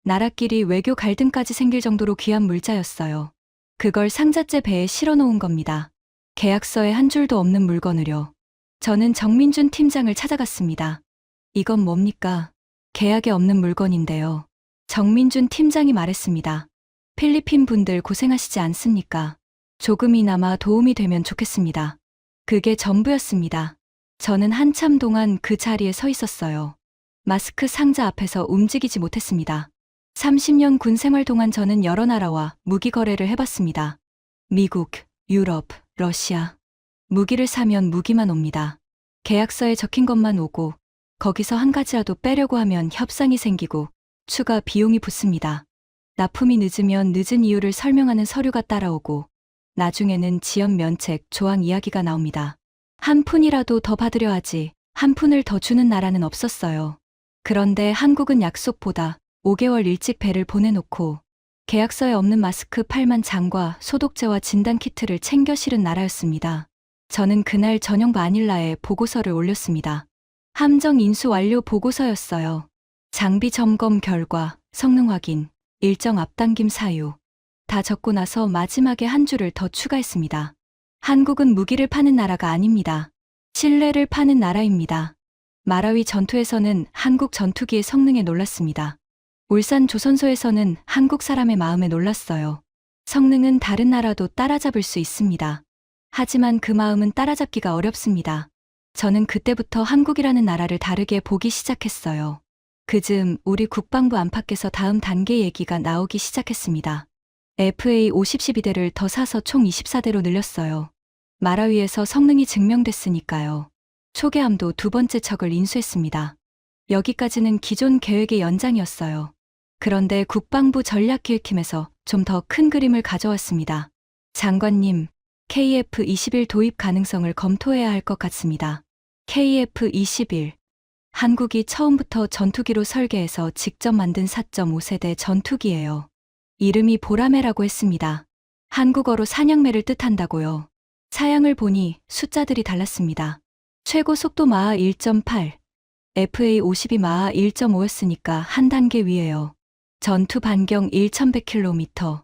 나라끼리 외교 갈등까지 생길 정도로 귀한 물자였어요. 그걸 상자째 배에 실어놓은 겁니다. 계약서에 한 줄도 없는 물건을요. 저는 정민준 팀장을 찾아갔습니다. 이건 뭡니까? 계약에 없는 물건인데요. 정민준 팀장이 말했습니다. 필리핀 분들 고생하시지 않습니까? 조금이나마 도움이 되면 좋겠습니다. 그게 전부였습니다. 저는 한참 동안 그 자리에 서 있었어요. 마스크 상자 앞에서 움직이지 못했습니다. 30년 군 생활 동안 저는 여러 나라와 무기 거래를 해봤습니다. 미국, 유럽, 러시아. 무기를 사면 무기만 옵니다. 계약서에 적힌 것만 오고 거기서 한 가지라도 빼려고 하면 협상이 생기고 추가 비용이 붙습니다. 납품이 늦으면 늦은 이유를 설명하는 서류가 따라오고 나중에는 지연 면책, 조항 이야기가 나옵니다. 한 푼이라도 더 받으려 하지 한 푼을 더 주는 나라는 없었어요. 그런데 한국은 약속보다 5개월 일찍 배를 보내놓고 계약서에 없는 마스크 8만 장과 소독제와 진단키트를 챙겨 실은 나라였습니다. 저는 그날 저녁 마닐라에 보고서를 올렸습니다. 함정 인수 완료 보고서였어요. 장비 점검 결과, 성능 확인, 일정 앞당김 사유. 다 적고 나서 마지막에 한 줄을 더 추가했습니다. 한국은 무기를 파는 나라가 아닙니다. 신뢰를 파는 나라입니다. 마라위 전투에서는 한국 전투기의 성능에 놀랐습니다. 울산 조선소에서는 한국 사람의 마음에 놀랐어요. 성능은 다른 나라도 따라잡을 수 있습니다. 하지만 그 마음은 따라잡기가 어렵습니다. 저는 그때부터 한국이라는 나라를 다르게 보기 시작했어요. 그즈음 우리 국방부 안팎에서 다음 단계 얘기가 나오기 시작했습니다. FA-50 12대를 더 사서 총 24대로 늘렸어요. 마라위에서 성능이 증명됐으니까요. 초계함도 두 번째 척을 인수했습니다. 여기까지는 기존 계획의 연장이었어요. 그런데 국방부 전략기획팀에서 좀 더 큰 그림을 가져왔습니다. 장관님, KF-21 도입 가능성을 검토해야 할 것 같습니다. KF-21. 한국이 처음부터 전투기로 설계해서 직접 만든 4.5세대 전투기예요. 이름이 보라매라고 했습니다. 한국어로 사냥매를 뜻한다고요. 사양을 보니 숫자들이 달랐습니다. 최고 속도 마하 1.8, FA-52 마하 1.5였으니까 한 단계 위에요. 전투 반경 1100km.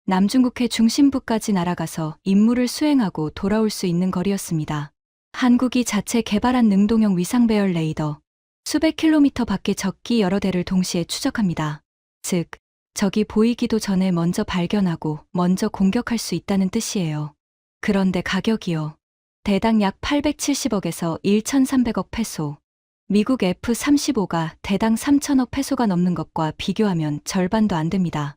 남중국해 중심부까지 날아가서 임무를 수행하고 돌아올 수 있는 거리였습니다. 한국이 자체 개발한 능동형 위상 배열 레이더. 수백 킬로미터 밖의 적기 여러 대를 동시에 추적합니다. 즉, 적이 보이기도 전에 먼저 발견하고 먼저 공격할 수 있다는 뜻이에요. 그런데 가격이요. 대당 약 870억에서 1,300억 페소. 미국 F-35가 대당 3,000억 페소가 넘는 것과 비교하면 절반도 안 됩니다.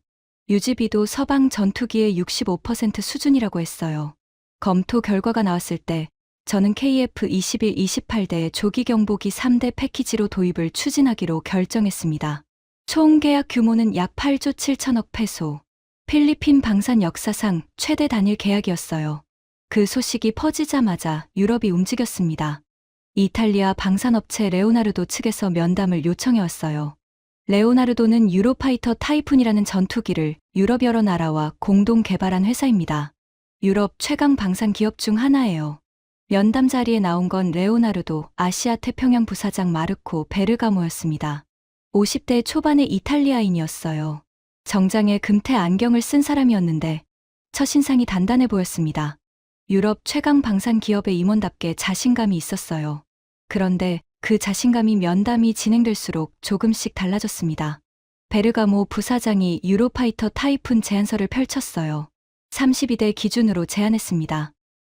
유지비도 서방 전투기의 65% 수준이라고 했어요. 검토 결과가 나왔을 때 저는 KF-21 28대 조기 경보기 3대 패키지로 도입을 추진하기로 결정했습니다. 총 계약 규모는 약 8조 7천억 페소. 필리핀 방산 역사상 최대 단일 계약이었어요. 그 소식이 퍼지자마자 유럽이 움직였습니다. 이탈리아 방산업체 레오나르도 측에서 면담을 요청해왔어요. 레오나르도는 유로파이터 타이푼이라는 전투기를 유럽 여러 나라와 공동 개발한 회사입니다. 유럽 최강 방산 기업 중 하나예요. 면담 자리에 나온 건 레오나르도 아시아 태평양 부사장 마르코 베르가모였습니다. 50대 초반의 이탈리아인이었어요. 정장에 금태 안경을 쓴 사람이었는데 첫인상이 단단해 보였습니다. 유럽 최강 방산 기업의 임원답게 자신감이 있었어요. 그런데 그 자신감이 면담이 진행될수록 조금씩 달라졌습니다. 베르가모 부사장이 유로파이터 타이푼 제안서를 펼쳤어요. 32대 기준으로 제안했습니다.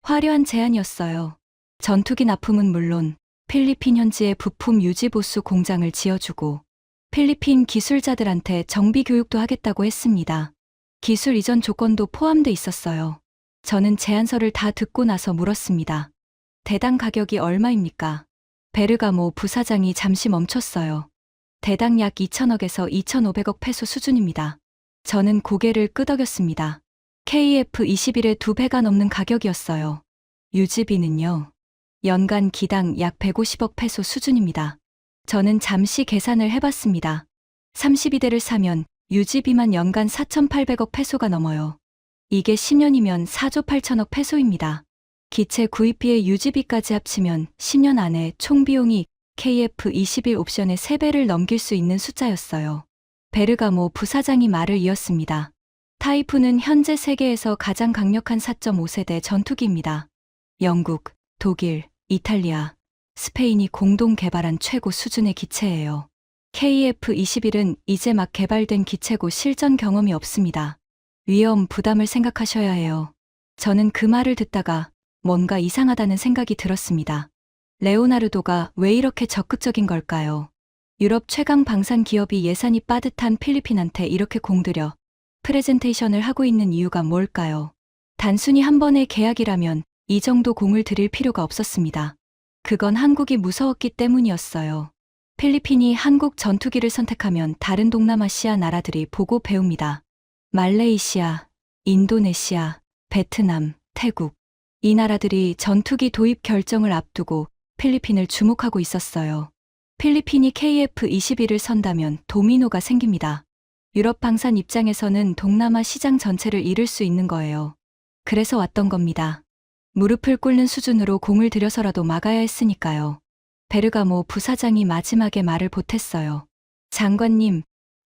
화려한 제안이었어요. 전투기 납품은 물론 필리핀 현지에 부품 유지 보수 공장을 지어주고 필리핀 기술자들한테 정비 교육도 하겠다고 했습니다. 기술 이전 조건도 포함돼 있었어요. 저는 제안서를 다 듣고 나서 물었습니다. 대당 가격이 얼마입니까? 베르가모 부사장이 잠시 멈췄어요. 대당 약 2천억에서 2,500억 페소 수준입니다. 저는 고개를 끄덕였습니다. KF-21의 2배가 넘는 가격이었어요. 유지비는요. 연간 기당 약 150억 페소 수준입니다. 저는 잠시 계산을 해봤습니다. 32대를 사면 유지비만 연간 4,800억 페소가 넘어요. 이게 10년이면 4조 8천억 페소입니다. 기체 구입비의 유지비까지 합치면 10년 안에 총 비용이 KF-21 옵션의 3배를 넘길 수 있는 숫자였어요. 베르가모 부사장이 말을 이었습니다. 타이푼은 현재 세계에서 가장 강력한 4.5세대 전투기입니다. 영국, 독일, 이탈리아, 스페인이 공동 개발한 최고 수준의 기체예요. KF-21은 이제 막 개발된 기체고 실전 경험이 없습니다. 위험 부담을 생각하셔야 해요. 저는 그 말을 듣다가 뭔가 이상하다는 생각이 들었습니다. 레오나르도가 왜 이렇게 적극적인 걸까요? 유럽 최강 방산 기업이 예산이 빠듯한 필리핀한테 이렇게 공들여 프레젠테이션을 하고 있는 이유가 뭘까요? 단순히 한 번의 계약이라면 이 정도 공을 들일 필요가 없었습니다. 그건 한국이 무서웠기 때문이었어요. 필리핀이 한국 전투기를 선택하면 다른 동남아시아 나라들이 보고 배웁니다. 말레이시아, 인도네시아, 베트남, 태국. 이 나라들이 전투기 도입 결정을 앞두고 필리핀을 주목하고 있었어요. 필리핀이 KF-21을 선다면 도미노가 생깁니다. 유럽 방산 입장에서는 동남아 시장 전체를 잃을 수 있는 거예요. 그래서 왔던 겁니다. 무릎을 꿇는 수준으로 공을 들여서라도 막아야 했으니까요. 베르가모 부사장이 마지막에 말을 보탰어요. 장관님,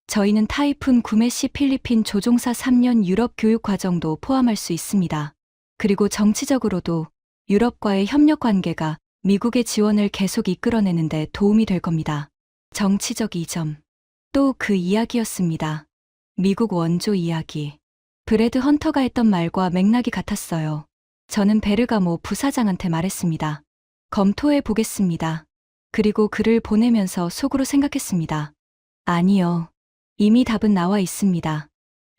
저희는 타이푼 구매 시 필리핀 조종사 3년 유럽 교육 과정도 포함할 수 있습니다. 그리고 정치적으로도 유럽과의 협력 관계가 미국의 지원을 계속 이끌어내는데 도움이 될 겁니다. 정치적 이점. 또 그 이야기였습니다. 미국 원조 이야기. 브래드 헌터가 했던 말과 맥락이 같았어요. 저는 베르가모 부사장한테 말했습니다. 검토해 보겠습니다. 그리고 글을 보내면서 속으로 생각했습니다. 아니요. 이미 답은 나와 있습니다.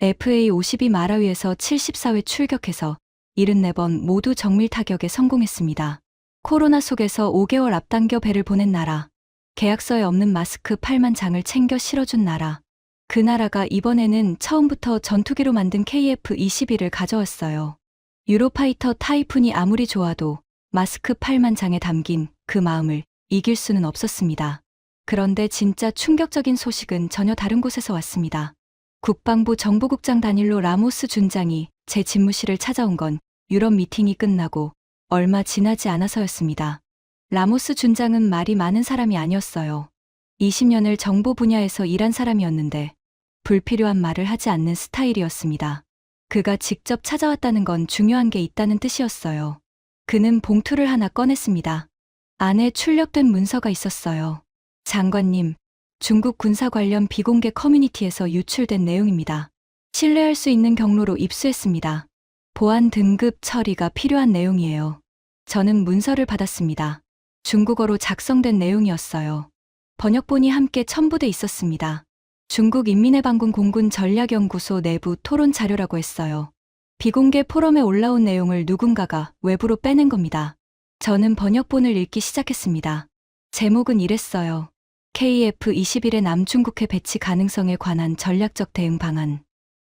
FA52 마라위에서 74회 출격해서 74번 모두 정밀 타격에 성공했습니다. 코로나 속에서 5개월 앞당겨 배를 보낸 나라. 계약서에 없는 마스크 8만 장을 챙겨 실어준 나라. 그 나라가 이번에는 처음부터 전투기로 만든 KF-21을 가져왔어요. 유로파이터 타이푼이 아무리 좋아도 마스크 8만 장에 담긴 그 마음을 이길 수는 없었습니다. 그런데 진짜 충격적인 소식은 전혀 다른 곳에서 왔습니다. 국방부 정보국장 다닐로 라모스 준장이 제 집무실을 찾아온 건 유럽 미팅이 끝나고 얼마 지나지 않아서였습니다. 라모스 준장은 말이 많은 사람이 아니었어요. 20년을 정보 분야에서 일한 사람이었는데 불필요한 말을 하지 않는 스타일이었습니다. 그가 직접 찾아왔다는 건 중요한 게 있다는 뜻이었어요. 그는 봉투를 하나 꺼냈습니다. 안에 출력된 문서가 있었어요. 장관님, 중국 군사 관련 비공개 커뮤니티에서 유출된 내용입니다. 신뢰할 수 있는 경로로 입수했습니다. 보안 등급 처리가 필요한 내용이에요. 저는 문서를 받았습니다. 중국어로 작성된 내용이었어요. 번역본이 함께 첨부돼 있었습니다. 중국 인민해방군 공군 전략연구소 내부 토론 자료라고 했어요. 비공개 포럼에 올라온 내용을 누군가가 외부로 빼낸 겁니다. 저는 번역본을 읽기 시작했습니다. 제목은 이랬어요. KF-21의 남중국해 배치 가능성에 관한 전략적 대응 방안.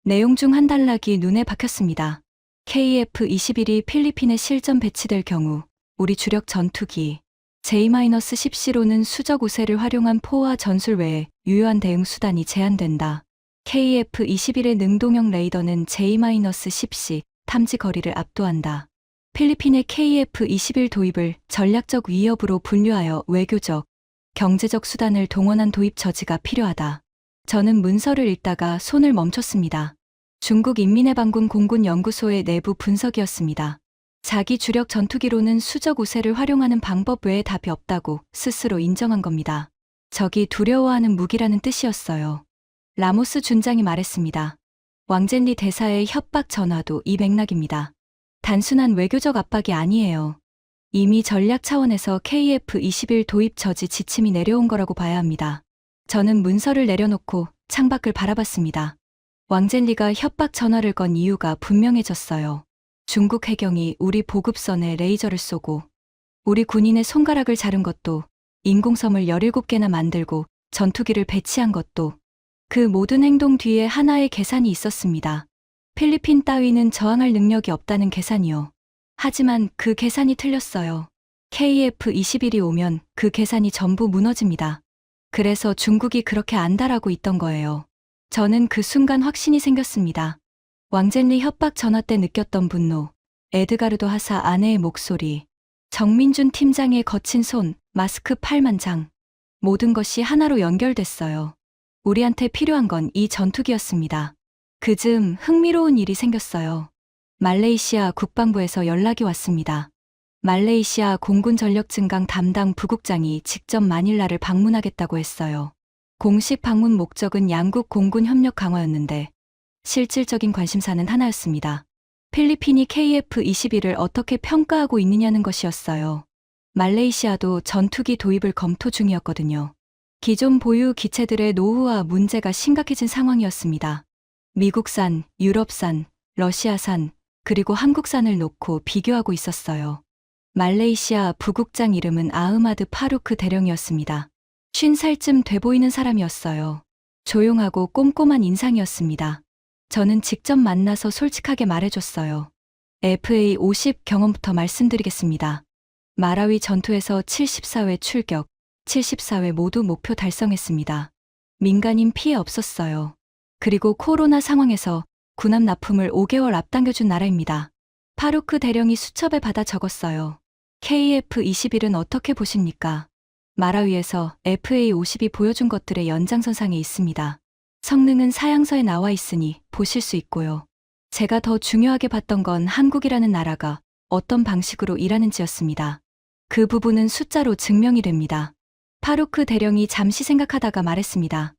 내용 중 한 단락이 눈에 박혔습니다. KF-21이 필리핀에 실전 배치될 경우 우리 주력 전투기 J-10C로는 수적 우세를 활용한 포화 전술 외에 유효한 대응 수단이 제한된다. KF-21의 능동형 레이더는 J-10C 탐지 거리를 압도한다. 필리핀의 KF-21 도입을 전략적 위협으로 분류하여 외교적, 경제적 수단을 동원한 도입 저지가 필요하다. 저는 문서를 읽다가 손을 멈췄습니다. 중국 인민해방군 공군연구소의 내부 분석이었습니다. 자기 주력 전투기로는 수적 우세를 활용하는 방법 외에 답이 없다고 스스로 인정한 겁니다. 적이 두려워하는 무기라는 뜻이었어요. 라모스 준장이 말했습니다. 왕젠리 대사의 협박 전화도 이 맥락입니다. 단순한 외교적 압박이 아니에요. 이미 전략 차원에서 KF-21 도입 저지 지침이 내려온 거라고 봐야 합니다. 저는 문서를 내려놓고 창밖을 바라봤습니다. 왕젠리가 협박 전화를 건 이유가 분명해졌어요. 중국 해경이 우리 보급선에 레이저를 쏘고 우리 군인의 손가락을 자른 것도 인공섬을 17개나 만들고 전투기를 배치한 것도 그 모든 행동 뒤에 하나의 계산이 있었습니다. 필리핀 따위는 저항할 능력이 없다는 계산이요. 하지만 그 계산이 틀렸어요. KF-21이 오면 그 계산이 전부 무너집니다. 그래서 중국이 그렇게 안달하고 있던 거예요. 저는 그 순간 확신이 생겼습니다. 왕젠리 협박 전화 때 느꼈던 분노, 에드가르도 하사 아내의 목소리, 정민준 팀장의 거친 손, 마스크 8만 장. 모든 것이 하나로 연결됐어요. 우리한테 필요한 건 이 전투기였습니다. 그즈음 흥미로운 일이 생겼어요. 말레이시아 국방부에서 연락이 왔습니다. 말레이시아 공군 전력 증강 담당 부국장이 직접 마닐라를 방문하겠다고 했어요. 공식 방문 목적은 양국 공군 협력 강화였는데 실질적인 관심사는 하나였습니다. 필리핀이 KF-21을 어떻게 평가하고 있느냐는 것이었어요. 말레이시아도 전투기 도입을 검토 중이었거든요. 기존 보유 기체들의 노후화 문제가 심각해진 상황이었습니다. 미국산, 유럽산, 러시아산, 그리고 한국산을 놓고 비교하고 있었어요. 말레이시아 부국장 이름은 아흐마드 파루크 대령이었습니다. 50살쯤 돼 보이는 사람이었어요. 조용하고 꼼꼼한 인상이었습니다. 저는 직접 만나서 솔직하게 말해줬어요. FA50 경험부터 말씀드리겠습니다. 마라위 전투에서 74회 출격, 74회 모두 목표 달성했습니다. 민간인 피해 없었어요. 그리고 코로나 상황에서 군함 납품을 5개월 앞당겨준 나라입니다. 파루크 대령이 수첩에 받아 적었어요. KF-21은 어떻게 보십니까? 마라위에서 FA50이 보여준 것들의 연장선상에 있습니다. 성능은 사양서에 나와 있으니 보실 수 있고요. 제가 더 중요하게 봤던 건 한국이라는 나라가 어떤 방식으로 일하는지였습니다. 그 부분은 숫자로 증명이 됩니다. 파루크 대령이 잠시 생각하다가 말했습니다.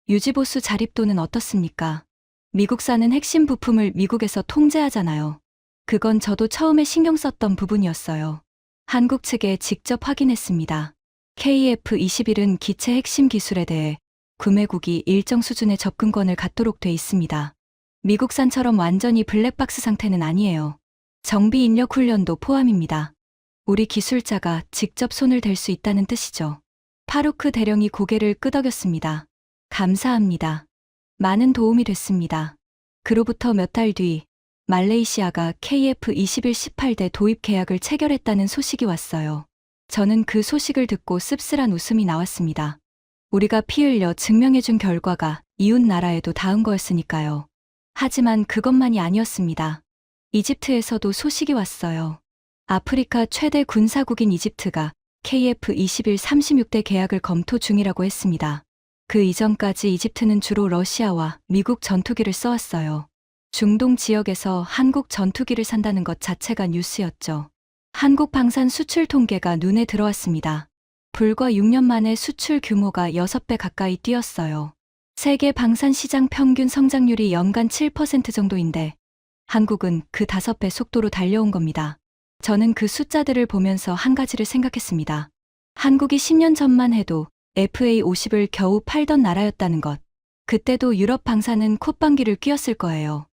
유지보수 자립도는 어떻습니까? 미국산은 핵심 부품을 미국에서 통제하잖아요. 그건 저도 처음에 신경 썼던 부분이었어요. 한국 측에 직접 확인했습니다. KF-21은 기체 핵심 기술에 대해 구매국이 일정 수준의 접근권을 갖도록 돼 있습니다. 미국산처럼 완전히 블랙박스 상태는 아니에요. 정비 인력 훈련도 포함입니다. 우리 기술자가 직접 손을 댈 수 있다는 뜻이죠. 파루크 대령이 고개를 끄덕였습니다. 감사합니다. 많은 도움이 됐습니다. 그로부터 몇 달 뒤, 말레이시아가 KF-21 18대 도입 계약을 체결했다는 소식이 왔어요. 저는 그 소식을 듣고 씁쓸한 웃음이 나왔습니다. 우리가 피 흘려 증명해준 결과가 이웃 나라에도 닿은 거였으니까요. 하지만 그것만이 아니었습니다. 이집트에서도 소식이 왔어요. 아프리카 최대 군사국인 이집트가 KF-21 36대 계약을 검토 중이라고 했습니다. 그 이전까지 이집트는 주로 러시아와 미국 전투기를 써왔어요. 중동 지역에서 한국 전투기를 산다는 것 자체가 뉴스였죠. 한국 방산 수출 통계가 눈에 들어왔습니다. 불과 6년 만에 수출 규모가 6배 가까이 뛰었어요. 세계 방산 시장 평균 성장률이 연간 7% 정도인데 한국은 그 5배 속도로 달려온 겁니다. 저는 그 숫자들을 보면서 한 가지를 생각했습니다. 한국이 10년 전만 해도 FA50을 겨우 팔던 나라였다는 것. 그때도 유럽 방산은 콧방귀를 뀌었을 거예요.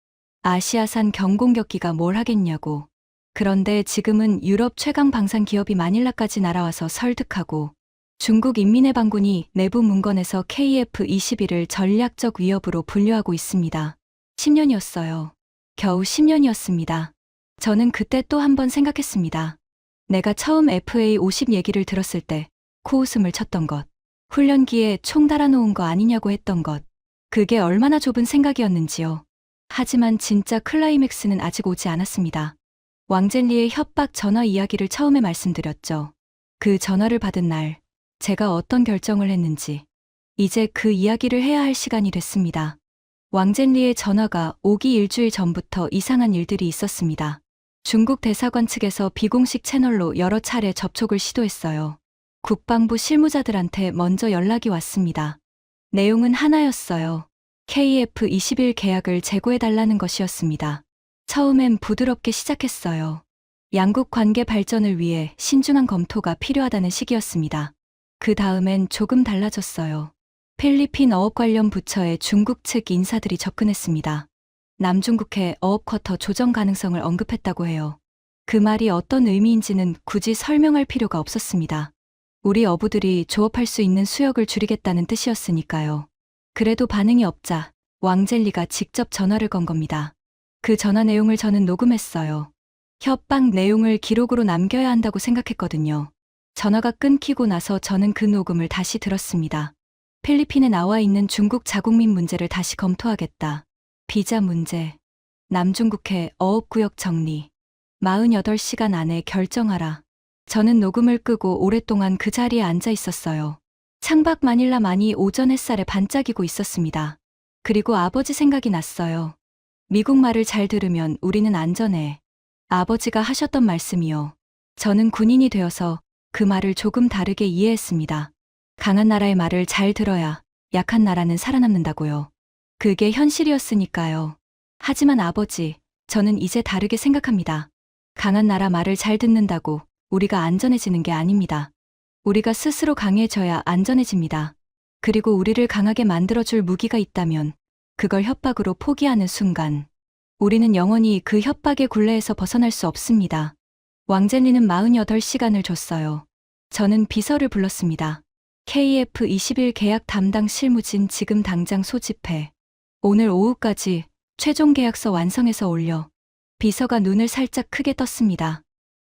아시아산 경공격기가 뭘 하겠냐고. 그런데 지금은 유럽 최강 방산 기업이 마닐라까지 날아와서 설득하고 중국 인민해방군이 내부 문건에서 KF-21을 전략적 위협으로 분류하고 있습니다. 10년이었어요. 겨우 10년이었습니다. 저는 그때 또 한 번 생각했습니다. 내가 처음 FA50 얘기를 들었을 때 코웃음을 쳤던 것. 훈련기에 총 달아놓은 거 아니냐고 했던 것. 그게 얼마나 좁은 생각이었는지요. 하지만 진짜 클라이맥스는 아직 오지 않았습니다. 왕젠리의 협박 전화 이야기를 처음에 말씀드렸죠. 그 전화를 받은 날, 제가 어떤 결정을 했는지, 이제 그 이야기를 해야 할 시간이 됐습니다. 왕젠리의 전화가 오기 일주일 전부터 이상한 일들이 있었습니다. 중국 대사관 측에서 비공식 채널로 여러 차례 접촉을 시도했어요. 국방부 실무자들한테 먼저 연락이 왔습니다. 내용은 하나였어요. KF-21 계약을 재고해달라는 것이었습니다. 처음엔 부드럽게 시작했어요. 양국 관계 발전을 위해 신중한 검토가 필요하다는 식이었습니다. 그 다음엔 조금 달라졌어요. 필리핀 어업 관련 부처의 중국 측 인사들이 접근했습니다. 남중국해 어업쿼터 조정 가능성을 언급했다고 해요. 그 말이 어떤 의미인지는 굳이 설명할 필요가 없었습니다. 우리 어부들이 조업할 수 있는 수역을 줄이겠다는 뜻이었으니까요. 그래도 반응이 없자 왕젤리가 직접 전화를 건 겁니다. 그 전화 내용을 저는 녹음했어요. 협박 내용을 기록으로 남겨야 한다고 생각했거든요. 전화가 끊기고 나서 저는 그 녹음을 다시 들었습니다. 필리핀에 나와 있는 중국 자국민 문제를 다시 검토하겠다. 비자 문제, 남중국해 어업구역 정리, 48시간 안에 결정하라. 저는 녹음을 끄고 오랫동안 그 자리에 앉아 있었어요. 창밖 마닐라만이 오전 햇살에 반짝이고 있었습니다. 그리고 아버지 생각이 났어요. 미국 말을 잘 들으면 우리는 안전해. 아버지가 하셨던 말씀이요. 저는 군인이 되어서 그 말을 조금 다르게 이해했습니다. 강한 나라의 말을 잘 들어야 약한 나라는 살아남는다고요. 그게 현실이었으니까요. 하지만 아버지, 저는 이제 다르게 생각합니다. 강한 나라 말을 잘 듣는다고 우리가 안전해지는 게 아닙니다. 우리가 스스로 강해져야 안전해집니다. 그리고 우리를 강하게 만들어줄 무기가 있다면 그걸 협박으로 포기하는 순간 우리는 영원히 그 협박의 굴레에서 벗어날 수 없습니다. 왕젠리는 48시간을 줬어요. 저는 비서를 불렀습니다. KF-21 계약 담당 실무진 지금 당장 소집해. 오늘 오후까지 최종 계약서 완성해서 올려. 비서가 눈을 살짝 크게 떴습니다.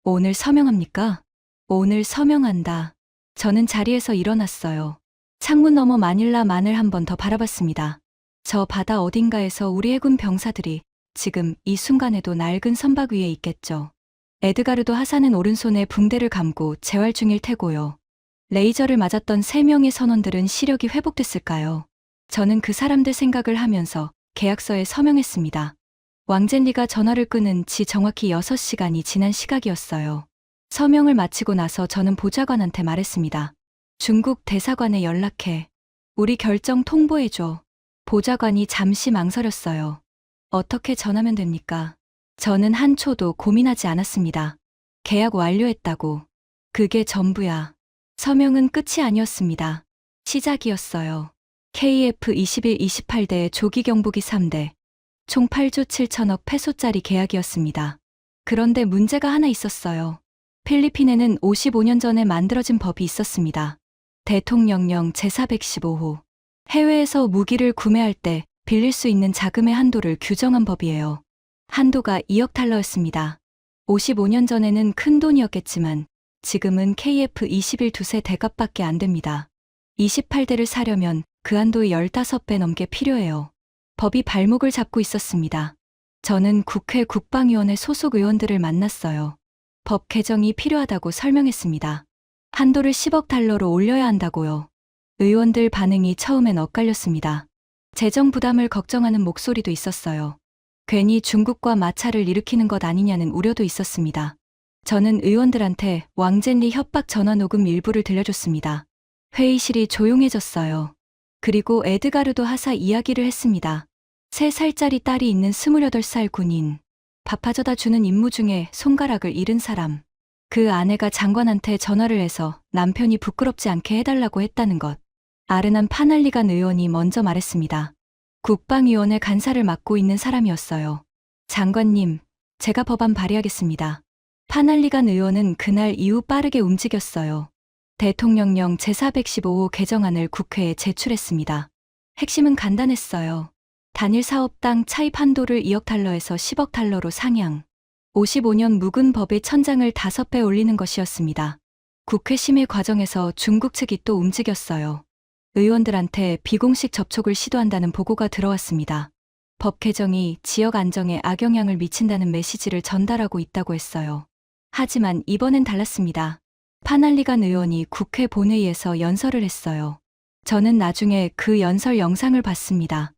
오늘 서명합니까? 오늘 서명한다. 저는 자리에서 일어났어요. 창문 너머 마닐라만을 한 번 더 바라봤습니다. 저 바다 어딘가에서 우리 해군 병사들이 지금 이 순간에도 낡은 선박 위에 있겠죠. 에드가르도 하사는 오른손에 붕대를 감고 재활 중일 테고요. 레이저를 맞았던 3명의 선원들은 시력이 회복됐을까요? 저는 그 사람들 생각을 하면서 계약서에 서명했습니다. 왕젠리가 전화를 끄는 지 정확히 6시간이 지난 시각이었어요. 서명을 마치고 나서 저는 보좌관한테 말했습니다. 중국 대사관에 연락해. 우리 결정 통보해줘. 보좌관이 잠시 망설였어요. 어떻게 전하면 됩니까? 저는 한 초도 고민하지 않았습니다. 계약 완료했다고. 그게 전부야. 서명은 끝이 아니었습니다. 시작이었어요. KF21 28대 조기 경보기 3대. 총 8조 7천억 페소짜리 계약이었습니다. 그런데 문제가 하나 있었어요. 필리핀에는 55년 전에 만들어진 법이 있었습니다. 대통령령 제415호. 해외에서 무기를 구매할 때 빌릴 수 있는 자금의 한도를 규정한 법이에요. 한도가 2억 달러였습니다. 55년 전에는 큰 돈이었겠지만 지금은 KF21 두세 대값밖에 안 됩니다. 28대를 사려면 그 한도의 15배 넘게 필요해요. 법이 발목을 잡고 있었습니다. 저는 국회 국방위원회 소속 의원들을 만났어요. 법 개정이 필요하다고 설명했습니다. 한도를 10억 달러로 올려야 한다고요. 의원들 반응이 처음엔 엇갈렸습니다. 재정 부담을 걱정하는 목소리도 있었어요. 괜히 중국과 마찰을 일으키는 것 아니냐는 우려도 있었습니다. 저는 의원들한테 왕젠리 협박 전화 녹음 일부를 들려줬습니다. 회의실이 조용해졌어요. 그리고 에드가르도 하사 이야기를 했습니다. 3살짜리 딸이 있는 28살 군인. 밥 가져다 주는 임무 중에 손가락을 잃은 사람. 그 아내가 장관한테 전화를 해서 남편이 부끄럽지 않게 해달라고 했다는 것. 아르난 파날리간 의원이 먼저 말했습니다. 국방위원회 간사를 맡고 있는 사람이었어요. 장관님, 제가 법안 발의하겠습니다. 파날리간 의원은 그날 이후 빠르게 움직였어요. 대통령령 제415호 개정안을 국회에 제출했습니다. 핵심은 간단했어요. 단일 사업당 차입 한도를 2억 달러에서 10억 달러로 상향. 55년 묵은 법의 천장을 5배 올리는 것이었습니다. 국회 심의 과정에서 중국 측이 또 움직였어요. 의원들한테 비공식 접촉을 시도한다는 보고가 들어왔습니다. 법 개정이 지역 안정에 악영향을 미친다는 메시지를 전달하고 있다고 했어요. 하지만 이번엔 달랐습니다. 파날리간 의원이 국회 본회의에서 연설을 했어요. 저는 나중에 그 연설 영상을 봤습니다.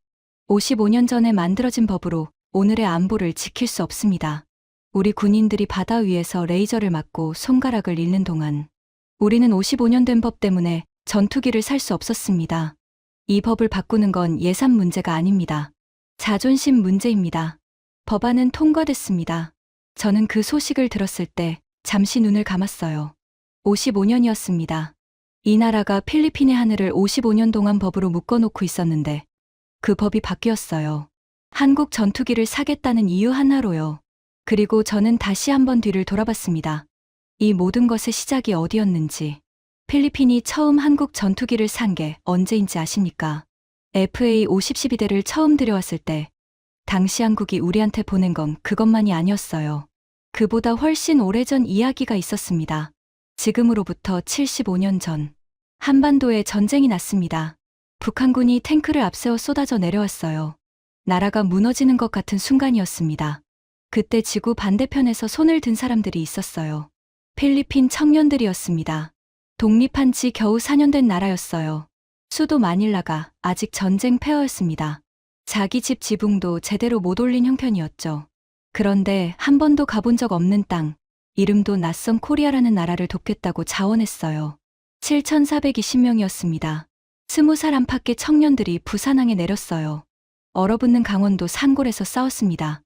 55년 전에 만들어진 법으로 오늘의 안보를 지킬 수 없습니다. 우리 군인들이 바다 위에서 레이저를 맞고 손가락을 잃는 동안 우리는 55년 된 법 때문에 전투기를 살 수 없었습니다. 이 법을 바꾸는 건 예산 문제가 아닙니다. 자존심 문제입니다. 법안은 통과됐습니다. 저는 그 소식을 들었을 때 잠시 눈을 감았어요. 55년이었습니다. 이 나라가 필리핀의 하늘을 55년 동안 법으로 묶어놓고 있었는데 그 법이 바뀌었어요. 한국 전투기를 사겠다는 이유 하나로요. 그리고 저는 다시 한번 뒤를 돌아봤습니다. 이 모든 것의 시작이 어디였는지. 필리핀이 처음 한국 전투기를 산 게 언제인지 아십니까? FA-50 12대를 처음 들여왔을 때 당시 한국이 우리한테 보낸 건 그것만이 아니었어요. 그보다 훨씬 오래전 이야기가 있었습니다. 지금으로부터 75년 전 한반도에 전쟁이 났습니다. 북한군이 탱크를 앞세워 쏟아져 내려왔어요. 나라가 무너지는 것 같은 순간이었습니다. 그때 지구 반대편에서 손을 든 사람들이 있었어요. 필리핀 청년들이었습니다. 독립한 지 겨우 4년 된 나라였어요. 수도 마닐라가 아직 전쟁 폐허였습니다. 자기 집 지붕도 제대로 못 올린 형편이었죠. 그런데 한 번도 가본 적 없는 땅, 이름도 낯선 코리아라는 나라를 돕겠다고 자원했어요. 7,420명이었습니다. 20살 안팎의 청년들이 부산항에 내렸어요. 얼어붙는 강원도 산골에서 싸웠습니다.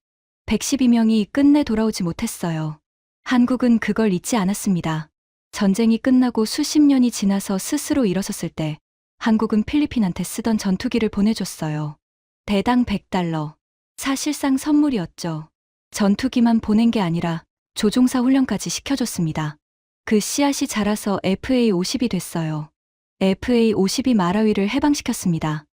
112명이 끝내 돌아오지 못했어요. 한국은 그걸 잊지 않았습니다. 전쟁이 끝나고 수십 년이 지나서 스스로 일어섰을 때 한국은 필리핀한테 쓰던 전투기를 보내줬어요. 대당 100달러. 사실상 선물이었죠. 전투기만 보낸 게 아니라 조종사 훈련까지 시켜줬습니다. 그 씨앗이 자라서 FA-50이 됐어요. FA-50이 마라위를 해방시켰습니다.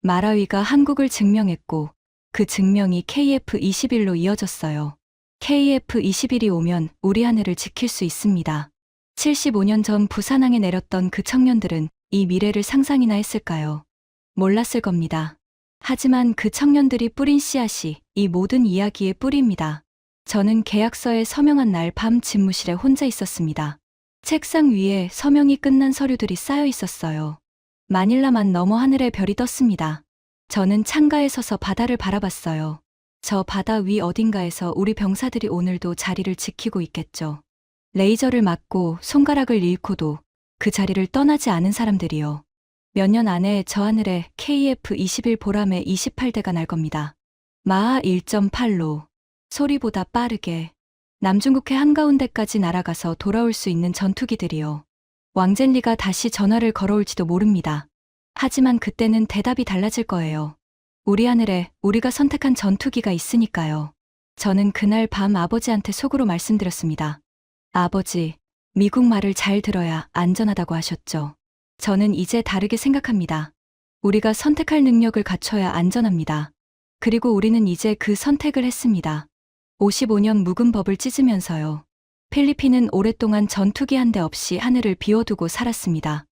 마라위가 한국을 증명했고 그 증명이 KF-21로 이어졌어요. KF-21이 오면 우리 하늘을 지킬 수 있습니다. 75년 전 부산항에 내렸던 그 청년들은 이 미래를 상상이나 했을까요? 몰랐을 겁니다. 하지만 그 청년들이 뿌린 씨앗이 이 모든 이야기의 뿌리입니다. 저는 계약서에 서명한 날 밤 집무실에 혼자 있었습니다. 책상 위에 서명이 끝난 서류들이 쌓여 있었어요. 마닐라만 넘어 하늘에 별이 떴습니다. 저는 창가에 서서 바다를 바라봤어요. 저 바다 위 어딘가에서 우리 병사들이 오늘도 자리를 지키고 있겠죠. 레이저를 맞고 손가락을 잃고도 그 자리를 떠나지 않은 사람들이요. 몇 년 안에 저 하늘에 KF-21 보람의 28대가 날 겁니다. 마하 1.8로 소리보다 빠르게 남중국해 한가운데까지 날아가서 돌아올 수 있는 전투기들이요. 왕젠리가 다시 전화를 걸어올지도 모릅니다. 하지만 그때는 대답이 달라질 거예요. 우리 하늘에 우리가 선택한 전투기가 있으니까요. 저는 그날 밤 아버지한테 속으로 말씀드렸습니다. 아버지, 미국 말을 잘 들어야 안전하다고 하셨죠. 저는 이제 다르게 생각합니다. 우리가 선택할 능력을 갖춰야 안전합니다. 그리고 우리는 이제 그 선택을 했습니다. 55년 묵은 법을 찢으면서요. 필리핀은 오랫동안 전투기 한 대 없이 하늘을 비워두고 살았습니다.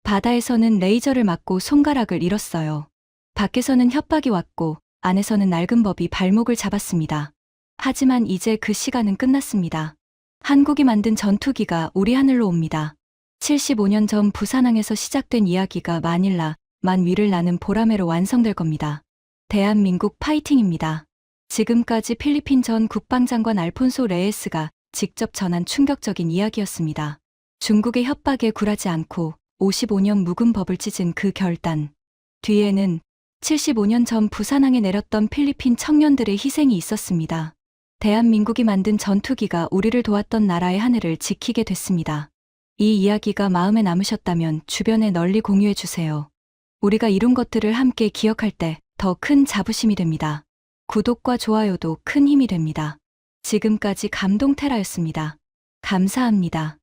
바다에서는 레이저를 맞고 손가락을 잃었어요. 밖에서는 협박이 왔고 안에서는 낡은 법이 발목을 잡았습니다. 하지만 이제 그 시간은 끝났습니다. 한국이 만든 전투기가 우리 하늘로 옵니다. 75년 전 부산항에서 시작된 이야기가 마닐라, 만 위를 나는 보라매로 완성될 겁니다. 대한민국 파이팅입니다. 지금까지 필리핀 전 국방장관 알폰소 레에스가 직접 전한 충격적인 이야기였습니다. 중국의 협박에 굴하지 않고 55년 묵은 법을 찢은 그 결단. 뒤에는 75년 전 부산항에 내렸던 필리핀 청년들의 희생이 있었습니다. 대한민국이 만든 전투기가 우리를 도왔던 나라의 하늘을 지키게 됐습니다. 이 이야기가 마음에 남으셨다면 주변에 널리 공유해 주세요. 우리가 이룬 것들을 함께 기억할 때 더 큰 자부심이 됩니다. 구독과 좋아요도 큰 힘이 됩니다. 지금까지 감동테라였습니다. 감사합니다.